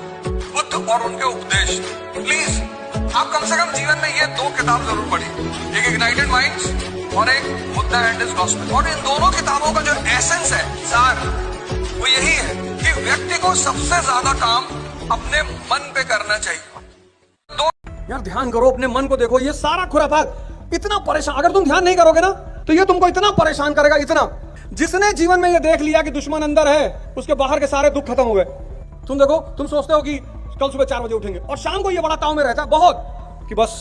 H: Buddha और उनके उपदेश। प्लीज आप कम से कम जीवन में ये 2 किताब जरूर पढ़िए, एक इग्नाइटेड माइंड्स और एक बुद्धा एंड हिज गॉस्पेल। और इन दोनों किताबों का जो एसेंस है, सार, वो यही है कि व्यक्ति को सबसे ज्यादा काम अपने मन पे करना चाहिए।
T: यार ध्यान करो, अपने मन को देखो। ये सारा खुराफात इतना परेशान, अगर तुम ध्यान नहीं करोगे ना तो ये तुमको इतना परेशान करेगा, इतना। जिसने जीवन में ये देख लिया कि दुश्मन अंदर है, उसके बाहर के सारे दुख खत्म हो गए। तुम देखो, तुम सोचते हो कि कल सुबह 4 बजे उठेंगे, और शाम को ये बड़ा ताव में रहता है बहुत कि बस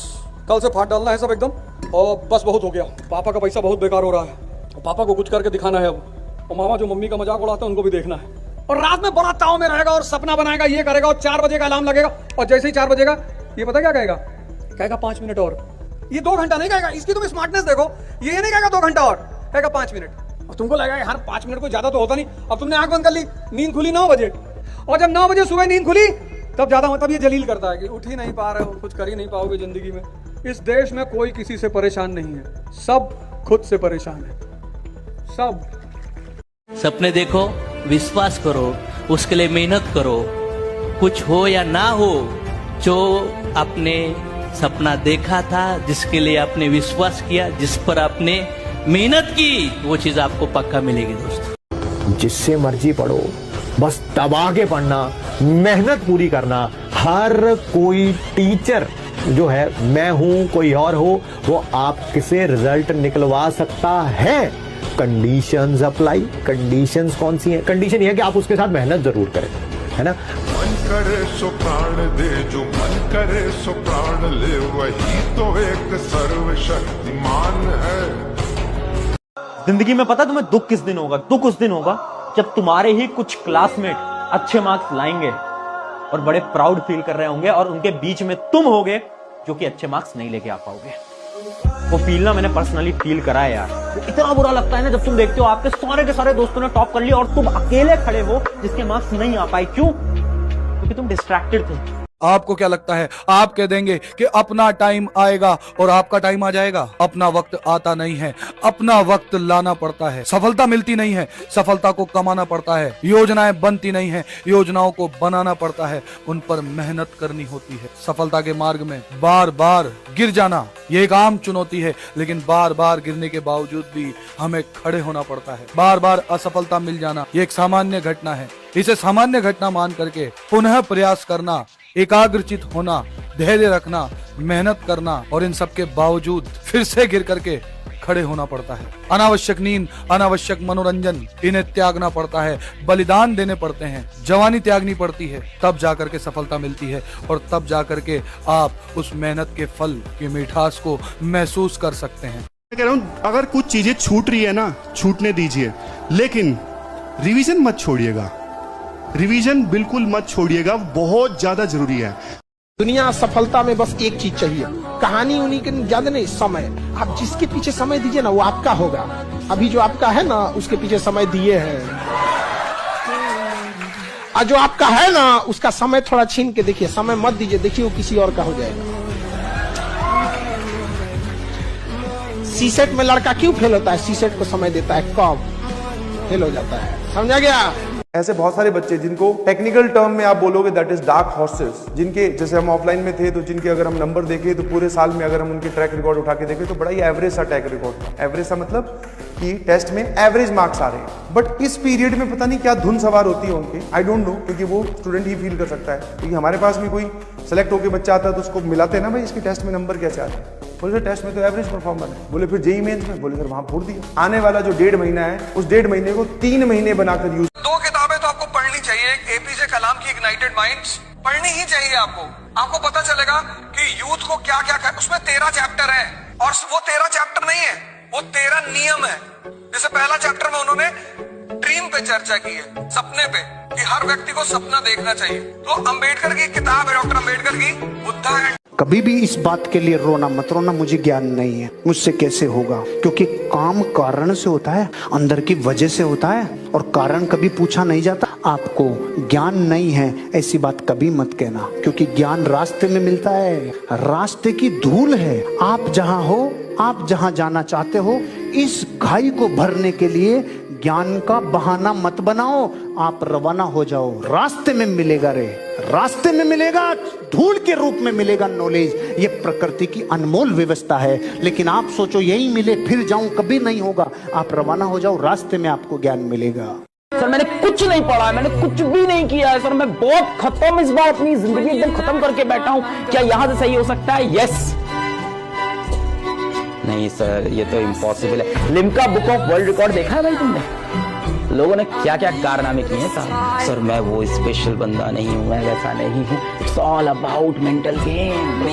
T: कल से फाड़ डालना है सब एकदम, और बस बहुत हो गया, पापा का पैसा बहुत बेकार हो रहा है, और पापा को कुछ करके दिखाना है अब, और मामा जो मम्मी का मजाक उड़ाता है उनको भी देखना है। और रात में बड़ा ताव में रहेगा और सपना बनाएगा, ये करेगा, और 4 बजे का अलार्म लगेगा, और जैसे ही 4 बजेगा ये पता क्या कहेगा? कहेगा 5 मिनट और। ये 2 घंटा नहीं कहेगा, इसकी तुम स्मार्टनेस देखो, ये नहीं कहेगा 2 घंटा और, कहेगा 5 मिनट। और तुमको लगेगा यार 5 मिनट को ज्यादा तो होता नहीं। अब तुमने आंख बंद कर ली, नींद खुली 9 बजे, और जब 9 बजे सुबह नींद खुली तब ज्यादा मतलब ये जलील करता है कि उठ ही नहीं पा रहे हो, कुछ कर ही नहीं पाओगे जिंदगी में। इस देश में कोई किसी से परेशान नहीं है, सब खुद से परेशान है, सब।
U: सपने देखो, विश्वास करो, उसके लिए मेहनत करो, कुछ हो या ना हो, जो आपने सपना देखा था, जिसके लिए आपने विश्वास किया, जिस पर आपने मेहनत की, वो चीज आपको पक्का मिलेगी दोस्तों।
V: जिससे मर्जी पढ़ो, बस दबा के पढ़ना, मेहनत पूरी करना। हर कोई टीचर जो है, मैं हूं कोई और हो, वो आपसे रिजल्ट निकलवा सकता है। Conditions apply. कंडीशंस कौन सी हैं? कंडीशन ये है कि आप उसके साथ मेहनत जरूर करें, है ना।
Y: मन करे सो प्राण दे, जो मन करे सो प्राण ले, वही तो एक सर्वशक्तिमान है।
N: जिंदगी में पता तुम्हें दुख किस दिन होगा? दुख उस दिन होगा जब तुम्हारे ही कुछ क्लासमेट अच्छे मार्क्स लाएंगे और बड़े प्राउड फील कर रहे होंगे, और उनके बीच में तुम होगे जो कि अच्छे मार्क्स नहीं लेके आ पाओगे। वो फील ना मैंने पर्सनली फील करा है यार। वो इतना बुरा लगता है ना जब तुम देखते हो आपके सारे के सारे दोस्तों ने टॉप कर लिया और तुम अकेले खड़े हो जिसके मार्क्स नहीं आ पाए। क्यों? क्योंकि तुम डिस्ट्रैक्टेड थे।
D: आपको क्या लगता है आप कह देंगे कि अपना टाइम आएगा और आपका टाइम आ जाएगा? अपना वक्त आता नहीं है, अपना वक्त लाना पड़ता है। सफलता मिलती नहीं है, सफलता को कमाना पड़ता है। योजनाएं बनती नहीं है, योजनाओं को बनाना पड़ता है, उन पर मेहनत करनी होती है। सफलता के मार्ग में बार बार गिर जाना ये एक आम चुनौती है, लेकिन बार बार गिरने के बावजूद भी हमें खड़े होना पड़ता है। बार बार असफलता मिल जाना ये एक सामान्य घटना है। इसे सामान्य घटना मान करके पुनः प्रयास करना, एकाग्रचित होना, धैर्य रखना, मेहनत करना और इन सब के बावजूद फिर से गिर करके खड़े होना पड़ता है। अनावश्यक नींद, अनावश्यक मनोरंजन, इन्हें त्यागना पड़ता है, बलिदान देने पड़ते हैं, जवानी त्यागनी पड़ती है, तब जाकर के सफलता मिलती है और तब जाकर के आप उस मेहनत के फल की मिठास को महसूस कर सकते हैं।
A: मैं कह रहा हूं, अगर कुछ चीजें छूट रही है ना, छूटने दीजिए, लेकिन रिवीजन मत छोड़िएगा। रिवीजन बिल्कुल मत छोड़िएगा, बहुत ज्यादा जरूरी है।
I: दुनिया सफलता में बस एक चीज चाहिए, कहानी उन्हीं के ज्यादा नहीं, समय। आप जिसके पीछे समय दीजिए ना वो आपका होगा। अभी जो आपका है ना उसके पीछे समय दिए हैं, और जो आपका है ना उसका समय थोड़ा छीन के देखिए, समय मत दीजिए, देखिए वो किसी और का हो जाएगा। सीसेट में लड़का क्यों फेल होता है? सीसेट को समय देता है, कब फेल हो जाता है, समझा गया?
K: ऐसे बहुत सारे बच्चे जिनको टेक्निकल टर्म में आप बोलोगे दैट इज डार्क हॉर्सेस, जिनके जैसे हम ऑफलाइन में थे तो जिनके अगर हम नंबर देखें तो पूरे साल में अगर हम उनके ट्रैक रिकॉर्ड उठा के देखें तो बड़ा ही एवरेज सा ट्रैक रिकॉर्ड था। एवरेज सा मतलब कि टेस्ट में एवरेज मार्क्स आ रहे हैं, बट इस पीरियड में पता नहीं क्या धुन सवार होती है उनकी, आई डोंट नो, क्योंकि वो स्टूडेंट ही फील कर सकता है। क्योंकि हमारे पास भी कोई सेलेक्ट होकर बच्चा आता है तो उसको मिलाते हैं ना, भाई इसके टेस्ट में नंबर कैसे आते हैं? बोले सर टेस्ट में तो एवरेज परफॉर्मर है। बोले फिर जेईई मेंस में? बोले सर वहां फोड़ दिया। आने वाला जो 1.5 महीना है उस 1.5 महीने को 3 महीने बनाकर यूज।
H: 2 किताबें तो आपको पढ़नी चाहिए। एपीजे कलाम की इग्नाइटेड माइंड्स पढ़नी ही चाहिए आपको पता चलेगा कि यूथ को क्या क्या कर। उसमें 13 चैप्टर है और वो 13 चैप्टर नहीं है, वो 13 नियम है। जैसे पहला चैप्टर में उन्होंने ड्रीम पे चर्चा की है, सपने पे, कि हर व्यक्ति को सपना देखना चाहिए। तो अंबेडकर की किताब है, डॉक्टर अंबेडकर की बुद्धा एंड।
F: कभी भी इस बात के लिए रोना मत रोना मुझे ज्ञान नहीं है, मुझसे कैसे होगा, क्योंकि काम कारण से होता है, अंदर की वजह से होता है, और कारण कभी पूछा नहीं जाता। आपको ज्ञान नहीं है ऐसी बात कभी मत कहना, क्योंकि ज्ञान रास्ते में मिलता है, रास्ते की धूल है। आप जहां हो, आप जहां जाना चाहते हो, इस खाई को भरने के लिए ज्ञान का बहाना मत बनाओ, आप रवाना हो जाओ। रास्ते में मिलेगा रे, रास्ते में मिलेगा, धूल के रूप में मिलेगा नॉलेज। ये प्रकृति की अनमोल व्यवस्था है, लेकिन आप सोचो यही मिले फिर जाऊं, कभी नहीं होगा। आप रवाना हो जाओ, रास्ते में आपको ज्ञान मिलेगा।
E: सर मैंने कुछ नहीं पढ़ा है, मैंने कुछ भी नहीं किया है सर, मैं बहुत खत्म, इस बार अपनी जिंदगी एकदम खत्म करके बैठा हूं। क्या यहां से सही हो सकता है? यस। नहीं सर ये तो इम्पॉसिबल है। Limca book of world record देखा है भाई तुमने? लोगों ने क्या क्या कारनामे किए हैं साहब। सर मैं वो स्पेशल बंदा नहीं हूं, मैं वैसा नहीं हूं। It's all about mental game,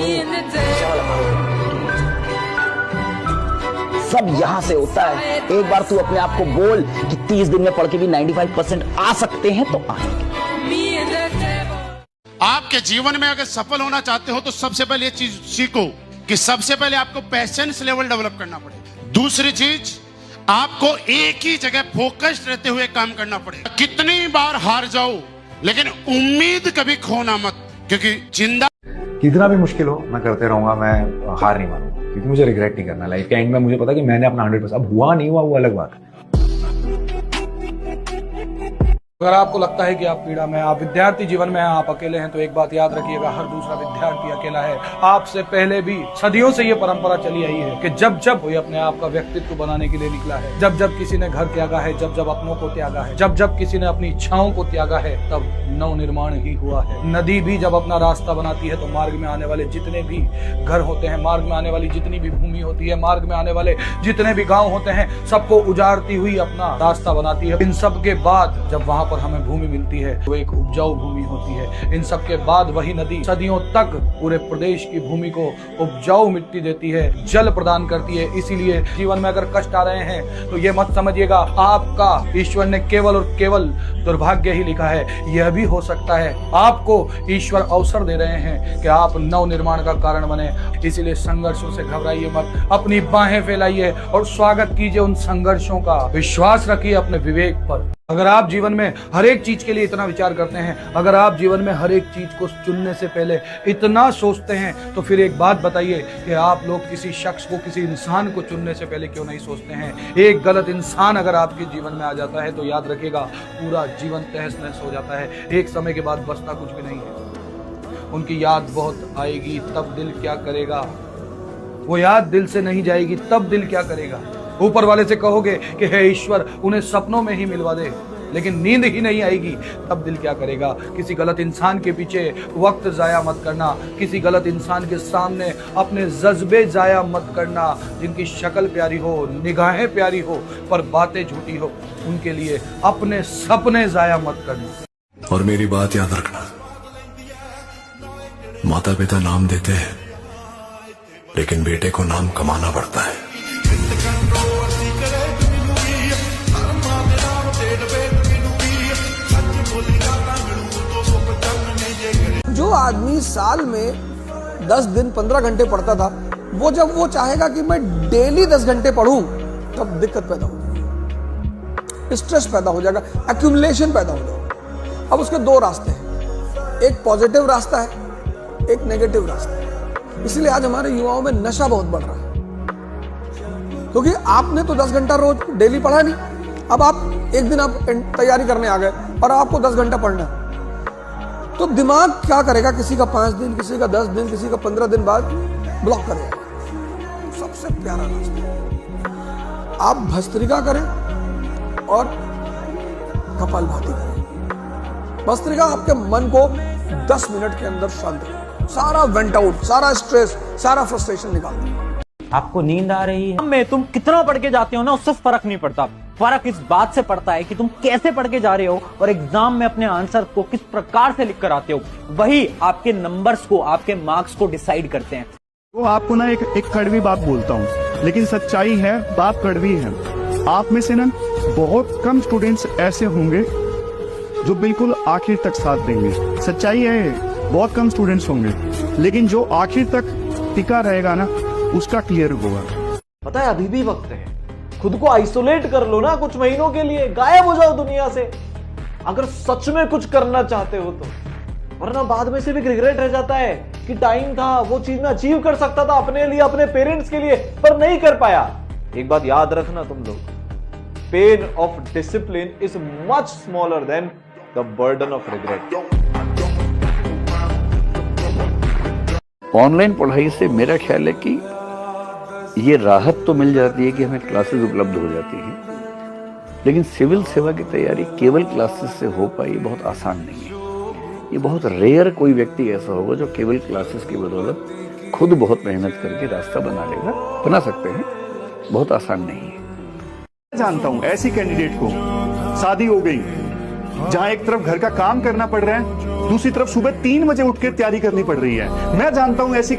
E: सब यहां से होता है। एक बार तू अपने आप को बोल कि 30 दिन में पढ़ के भी 95% आ सकते हैं तो आएंगे।
J: आपके जीवन में अगर सफल होना चाहते हो तो सबसे पहले ये चीज सीखो कि सबसे पहले आपको पेशेंस लेवल डेवलप करना पड़ेगा। दूसरी चीज, आपको एक ही जगह फोकस्ड रहते हुए काम करना पड़ेगा। कितनी बार हार जाओ लेकिन उम्मीद कभी खोना मत, क्योंकि जिंदा
R: कितना भी मुश्किल हो मैं करते रहूंगा, मैं हार नहीं मानूंगा, क्योंकि मुझे रिग्रेट नहीं करना। लाइफ के एंड में मुझे पता कि मैंने अपना 100%, अब हुआ नहीं हुआ वो अलग बात है।
D: अगर आपको लगता है कि आप पीड़ा में, आप विद्यार्थी जीवन में हैं, आप अकेले हैं, तो एक बात याद रखिएगा, हर दूसरा विद्यार्थी अकेला है। आपसे पहले भी सदियों से ये परंपरा चली आई है कि जब जब कोई अपने आप का व्यक्तित्व बनाने के लिए निकला है, जब जब किसी ने घर त्यागा है, जब जब अपनों को त्यागा है, जब जब किसी ने अपनी इच्छाओं को त्यागा है, तब नव निर्माण ही हुआ है। नदी भी जब अपना रास्ता बनाती है तो मार्ग में आने वाले जितने भी घर होते हैं, मार्ग में आने वाली जितनी भी भूमि होती है, मार्ग में आने वाले जितने भी गाँव होते हैं, सबको उजाड़ती हुई अपना रास्ता बनाती है। इन सब के बाद जब वहां पर हमें भूमि मिलती है वो एक उपजाऊ भूमि होती है। इन सब के बाद वही नदी सदियों तक पूरे प्रदेश की भूमि को उपजाऊ मिट्टी देती है, जल प्रदान करती है। इसीलिए जीवन में अगर कष्ट आ रहे हैं तो ये मत समझिएगा आपका ईश्वर ने केवल और केवल दुर्भाग्य ही लिखा है। यह भी हो सकता है आपको ईश्वर अवसर दे रहे हैं कि आप नव निर्माण का कारण बने। इसीलिए संघर्षों से घबराइए मत, अपनी बाहें फैलाइए और स्वागत कीजिए उन संघर्षों का। विश्वास रखिए अपने विवेक पर। अगर आप जीवन में हर एक चीज के लिए इतना विचार करते हैं, अगर आप जीवन में हर एक चीज को चुनने से पहले इतना सोचते हैं, तो फिर एक बात बताइए कि आप लोग किसी शख्स को, किसी इंसान को चुनने से पहले क्यों नहीं सोचते हैं। एक गलत इंसान अगर आपके जीवन में आ जाता है तो याद रखिएगा पूरा जीवन तहस नहस हो जाता है। एक समय के बाद बचता कुछ भी नहीं है। उनकी याद बहुत आएगी, तब दिल क्या करेगा। वो याद दिल से नहीं जाएगी, तब दिल क्या करेगा। ऊपर वाले से कहोगे कि हे ईश्वर उन्हें सपनों में ही मिलवा दे, लेकिन नींद ही नहीं आएगी, तब दिल क्या करेगा। किसी गलत इंसान के पीछे वक्त जाया मत करना, किसी गलत इंसान के सामने अपने जज्बे जाया मत करना। जिनकी शक्ल प्यारी हो, निगाहें प्यारी हो, पर बातें झूठी हो, उनके लिए अपने सपने जाया मत करना।
L: और मेरी बात याद रखना, माता पिता नाम देते हैं, लेकिन बेटे को नाम कमाना पड़ता है।
T: जो आदमी साल में 10 दिन 15 घंटे पढ़ता था, वो जब वो चाहेगा कि मैं डेली 10 घंटे पढ़ूं, तब दिक्कत पैदा हो जाएगी, स्ट्रेस पैदा हो जाएगा, एक्यूमुलेशन पैदा हो जाएगा। अब उसके दो रास्ते हैं, एक पॉजिटिव रास्ता है, एक नेगेटिव रास्ता है। इसलिए आज हमारे युवाओं में नशा बहुत बढ़ रहा है, क्योंकि आपने तो 10 घंटा रोज डेली पढ़ा नहीं। अब आप एक दिन आप तैयारी करने आ गए और आपको 10 घंटा पढ़ना है, तो दिमाग क्या करेगा, किसी का 5 दिन, किसी का 10 दिन, किसी का 15 दिन बाद ब्लॉक करेगा। सबसे प्यारा रास्ता, आप भस्त्रिका करें और कपालभाति करें। भस्त्रिका आपके मन को 10 मिनट के अंदर शांत करेगा, सारा वेंट आउट, सारा स्ट्रेस, सारा फ्रस्ट्रेशन निकाल देगा।
N: आपको नींद आ रही है, में तुम कितना पढ़ के जाते हो ना, उससे फर्क नहीं पड़ता। फर्क इस बात से पड़ता है कि तुम कैसे पढ़ के जा रहे हो और एग्जाम में अपने आंसर को किस प्रकार से लिख कर आते हो। वही आपके नंबर्स को, आपके मार्क्स को डिसाइड करते हैं।
A: तो आपको ना एक कड़वी बात बोलता हूँ, लेकिन सच्चाई है, बात कड़वी है। आप में से ना बहुत कम स्टूडेंट्स ऐसे होंगे जो बिल्कुल आखिर तक साथ देंगे। सच्चाई है, बहुत कम स्टूडेंट्स होंगे, लेकिन जो आखिर तक टिका रहेगा ना, उसका क्लियर होगा।
V: पता है अभी भी वक्त है, खुद को आइसोलेट कर लो ना कुछ महीनों के लिए, गायब हो जाओ दुनिया से, अगर सच में कुछ करना चाहते हो तो। वरना बाद में सिर्फ एक रिग्रेट रह जाता है कि टाइम था, वो चीज मैं अचीव कर सकता था अपने लिए, अपने पेरेंट्स के लिए, पर नहीं कर पाया। एक बात याद रखना तुम लोग, pain of discipline is much smaller than the burden of regret.
O: Online पढ़ाई से मेरा ख्याल है कि ये राहत तो मिल जाती है कि हमें क्लासेस उपलब्ध हो जाती हैं, लेकिन सिविल सेवा की तैयारी केवल क्लासेस से हो पाई बहुत आसान नहीं है। ये बहुत रेयर कोई व्यक्ति ऐसा होगा जो केवल क्लासेस की बदौलत खुद बहुत मेहनत करके रास्ता बना लेगा। बना सकते हैं, बहुत आसान नहीं है।
A: जानता हूँ ऐसी कैंडिडेट को शादी हो गई, जहाँ एक तरफ घर का काम करना पड़ रहा है, दूसरी तरफ सुबह 3 बजे उठ के तैयारी करनी पड़ रही है। मैं जानता हूँ ऐसे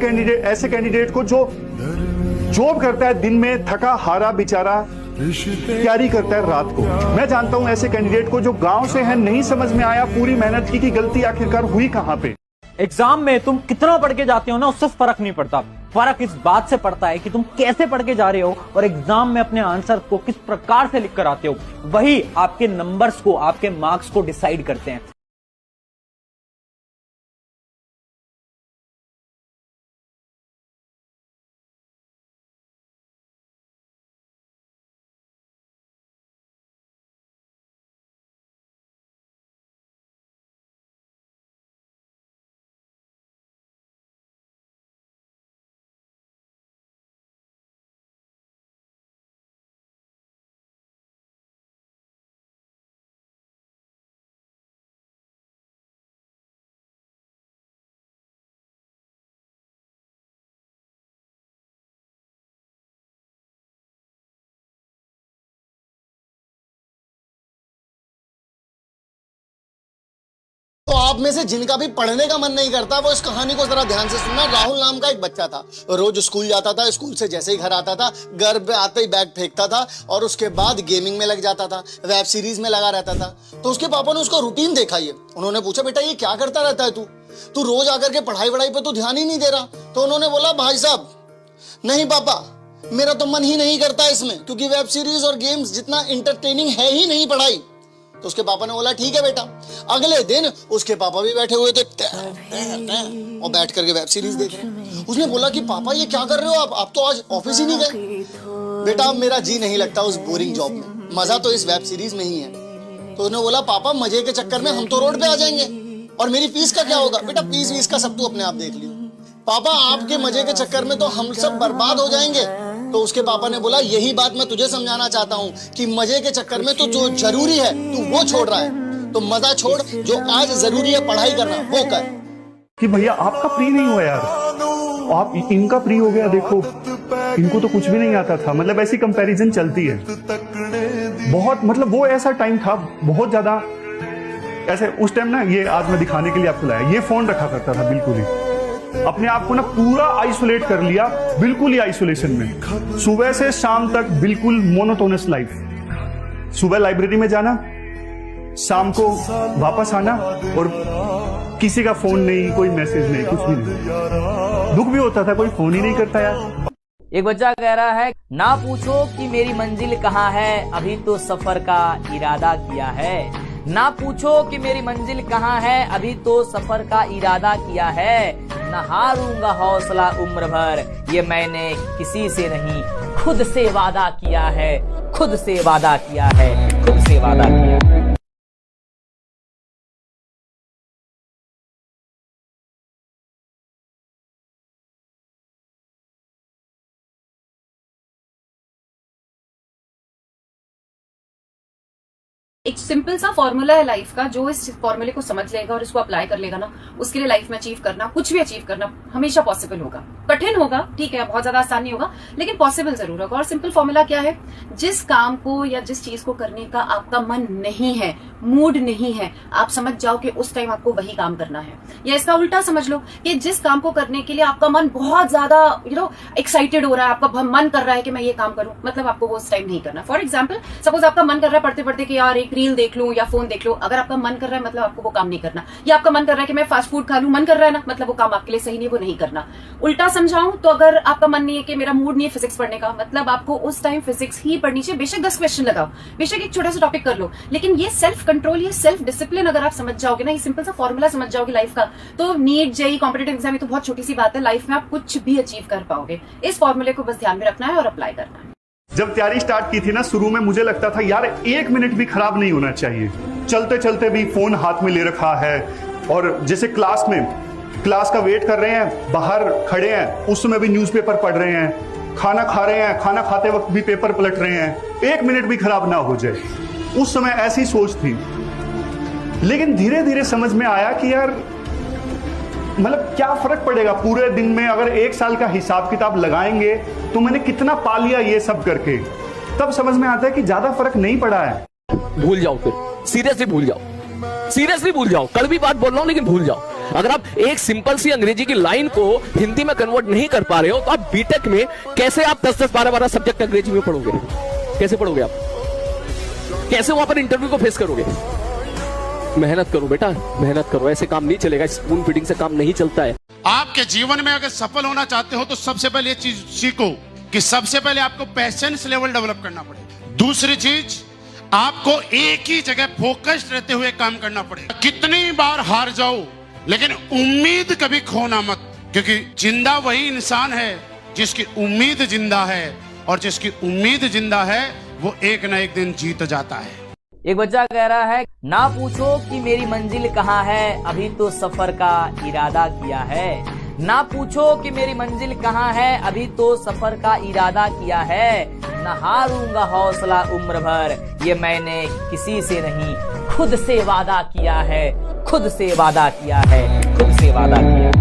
A: कैंडिडेट को जो जॉब करता है दिन में, थका हारा बेचारा तैयारी करता है रात को। मैं जानता हूं ऐसे कैंडिडेट को जो गांव से है, नहीं समझ में आया पूरी मेहनत की गलती आखिरकार हुई कहां पे।
N: एग्जाम में तुम कितना पढ़ के जाते हो ना, उससे फर्क नहीं पड़ता। फर्क इस बात से पड़ता है कि तुम कैसे पढ़ के जा रहे हो और एग्जाम में अपने आंसर को किस प्रकार से लिख कर आते हो। वही आपके नंबर्स को, आपके मार्क्स को डिसाइड करते हैं।
Q: तो आप में से जिनका भी पढ़ने का मन नहीं करता, वो इस कहानी को जरा ध्यान से सुनना। राहुल नाम का एक बच्चा था, रोज स्कूल जाता था, स्कूल से जैसे ही घर आता था, घर पे आते ही बैग फेंकता था और उसके बाद गेमिंग में लग जाता था, वेब सीरीज में लगा रहता था। तो उसके पापा ने उसका रूटीन देखा ये, उन्होंने पूछा बेटा ये क्या करता रहता है तू रोज आकर के पढ़ाई वढ़ाई पे तो ध्यान ही नहीं दे रहा। तो उन्होंने बोला भाई साहब नहीं पापा, मेरा तो मन ही नहीं करता इसमें, क्योंकि वेब सीरीज और गेम्स जितना इंटरटेनिंग है ही नहीं पढ़ाई। तो उसके पापा ने बोला ठीक है बेटा। अगले दिन उसके पापा भी बैठे हुए थे और बैठ करके वेब सीरीज देख रहे। उसने बोला कि पापा ये क्या कर रहे हो आप तो आज ऑफिस ही नहीं गए। बेटा अब मेरा जी नहीं लगता उस बोरिंग जॉब में, मजा तो इस वेब सीरीज में ही है। तो उसने बोला पापा मजे के चक्कर में हम तो रोड पे आ जाएंगे और मेरी फीस का क्या होगा। बेटा फीस वीस का सब तू अपने आप देख लियो, पापा आपके मजे के चक्कर में तो हम सब बर्बाद हो जाएंगे। तो उसके पापा ने बोला यही बात मैं तुझे समझाना चाहता हूँ कि मजे के चक्कर में तो जो जरूरी है तू वो छोड़ रहा है, तो मजा छोड़, जो आज जरूरी है पढ़ाई करना वो कर।
A: कि भैया आपका प्री नहीं हुआ यार, आप इनका प्री हो गया, देखो इनको तो कुछ भी नहीं आता था। मतलब ऐसी कंपैरिजन चलती है बहुत। मतलब वो ऐसा टाइम था बहुत ज्यादा ऐसे उस टाइम ना, ये आज मैं दिखाने के लिए आपको लाया, ये फोन रखा करता था बिल्कुल ही, अपने आप को ना पूरा आइसोलेट कर लिया, बिल्कुल ही आइसोलेशन में, सुबह से शाम तक बिल्कुल मोनोटोनस लाइफ। सुबह लाइब्रेरी में जाना, शाम को वापस आना और किसी का फोन नहीं, कोई मैसेज नहीं, कुछ भी नहीं। दुख भी होता था, कोई फोन ही नहीं करता यार।
G: एक बच्चा कह रहा है ना पूछो कि मेरी मंजिल कहाँ है, अभी तो सफर का इरादा किया है। ना पूछो कि मेरी मंजिल कहाँ है, अभी तो सफर का इरादा किया है। न हारूंगा हौसला उम्र भर, ये मैंने किसी से नहीं खुद से वादा किया है, खुद से वादा किया है, खुद से वादा किया है।
P: एक सिंपल सा फॉर्मूला है लाइफ का, जो इस फॉर्मूले को समझ लेगा और इसको अप्लाई कर लेगा ना, उसके लिए लाइफ में अचीव करना, कुछ भी अचीव करना हमेशा पॉसिबल होगा। कठिन होगा, ठीक है, बहुत ज्यादा आसान नहीं होगा, लेकिन पॉसिबल जरूर होगा। और सिंपल फॉर्मूला क्या है, जिस काम को या जिस चीज को करने का आपका मन नहीं है, मूड नहीं है, आप समझ जाओ कि उस टाइम आपको वही काम करना है। या इसका उल्टा समझ लो कि जिस काम को करने के लिए आपका मन बहुत ज्यादा एक्साइटेड हो रहा है, आपका मन कर रहा है कि मैं ये काम करूं, मतलब आपको वो उस टाइम नहीं करना। फॉर एग्जाम्पल सपोज आपका मन कर रहा है पढ़ते पढ़ते कि यार एक रील देख लूं या फोन देख लूं, अगर आपका मन कर रहा है मतलब आपको वो काम नहीं करना। या आपका मन कर रहा है कि मैं फास्ट फूड खा लूं, मन कर रहा है ना, मतलब वो काम आपके लिए सही नहीं, वो नहीं करना। उल्टा समझाऊं तो अगर आपका मन नहीं है कि मेरा मूड नहीं है फिजिक्स पढ़ने का, मतलब आपको उस टाइम फिजिक्स ही पढ़नी चाहिए। बेशक 10 क्वेश्चन लगाओ, बेशक एक छोटा सा टॉपिक कर लो, लेकिन ये सेल्फ कंट्रोल, ये सेल्फ डिसिप्लिन अगर आप समझ जाओगे ना, ये सिंपल सा फॉर्मूला समझ जाओगे लाइफ का, तो नीट जेईई कॉम्पिटिटिव एग्जाम ये तो बहुत छोटी सी बात है, लाइफ में आप कुछ भी अचीव कर पाओगे। इस फॉर्मूले को बस ध्यान में रखना है और अप्लाई करना है।
A: जब तैयारी स्टार्ट की थी ना, शुरू में मुझे लगता था यार 1 मिनट भी खराब नहीं होना चाहिए। चलते चलते भी फोन हाथ में ले रखा है और जैसे क्लास में क्लास का वेट कर रहे हैं, बाहर खड़े हैं, उस समय भी न्यूज़पेपर पढ़ रहे हैं, खाना खा रहे हैं, खाना खाते वक्त भी पेपर पलट रहे हैं, 1 मिनट भी खराब ना हो जाए। उस समय ऐसी सोच थी, लेकिन धीरे धीरे समझ में आया कि यार मतलब क्या फर्क पड़ेगा पूरे दिन में, अगर 1 साल का हिसाब किताब लगाएंगे तो मैंने कितना पा लिया ये सब करके। तब समझ में आता है कि ज्यादा फर्क नहीं पड़ा है।
S: भूल जाओ, फिर सीरियसली भूल जाओ, सीरियसली भूल जाओ। कड़वी बात बोल रहा हूं लेकिन भूल जाओ। अगर आप एक सिंपल सी अंग्रेजी की लाइन को हिंदी में कन्वर्ट नहीं कर पा रहे हो तो आप बीटेक में कैसे आप 10-10, 12-12 सब्जेक्ट अंग्रेजी में पढ़ोगे? कैसे पढ़ोगे आप? कैसे वहां पर इंटरव्यू को फेस करोगे? मेहनत करो बेटा, मेहनत करो, ऐसे काम नहीं चलेगा, स्पून फीडिंग से काम नहीं चलता है।
J: आपके जीवन में अगर सफल होना चाहते हो तो सबसे पहले ये चीज सीखो कि सबसे पहले आपको पेशेंस लेवल डेवलप करना पड़ेगा। दूसरी चीज, आपको एक ही जगह फोकस्ड रहते हुए काम करना पड़ेगा। कितनी बार हार जाओ लेकिन उम्मीद कभी खोना मत, क्योंकि जिंदा वही इंसान है जिसकी उम्मीद जिंदा है, और जिसकी उम्मीद जिंदा है वो एक ना एक दिन जीत जाता है।
G: एक बच्चा कह रहा है ना पूछो कि मेरी मंजिल कहाँ है, अभी तो सफर का इरादा किया है। ना पूछो कि मेरी मंजिल कहाँ है, अभी तो सफर का इरादा किया है। न हारूंगा हौसला उम्र भर, ये मैंने किसी से नहीं खुद से वादा किया है, खुद से वादा किया है, खुद से वादा किया है।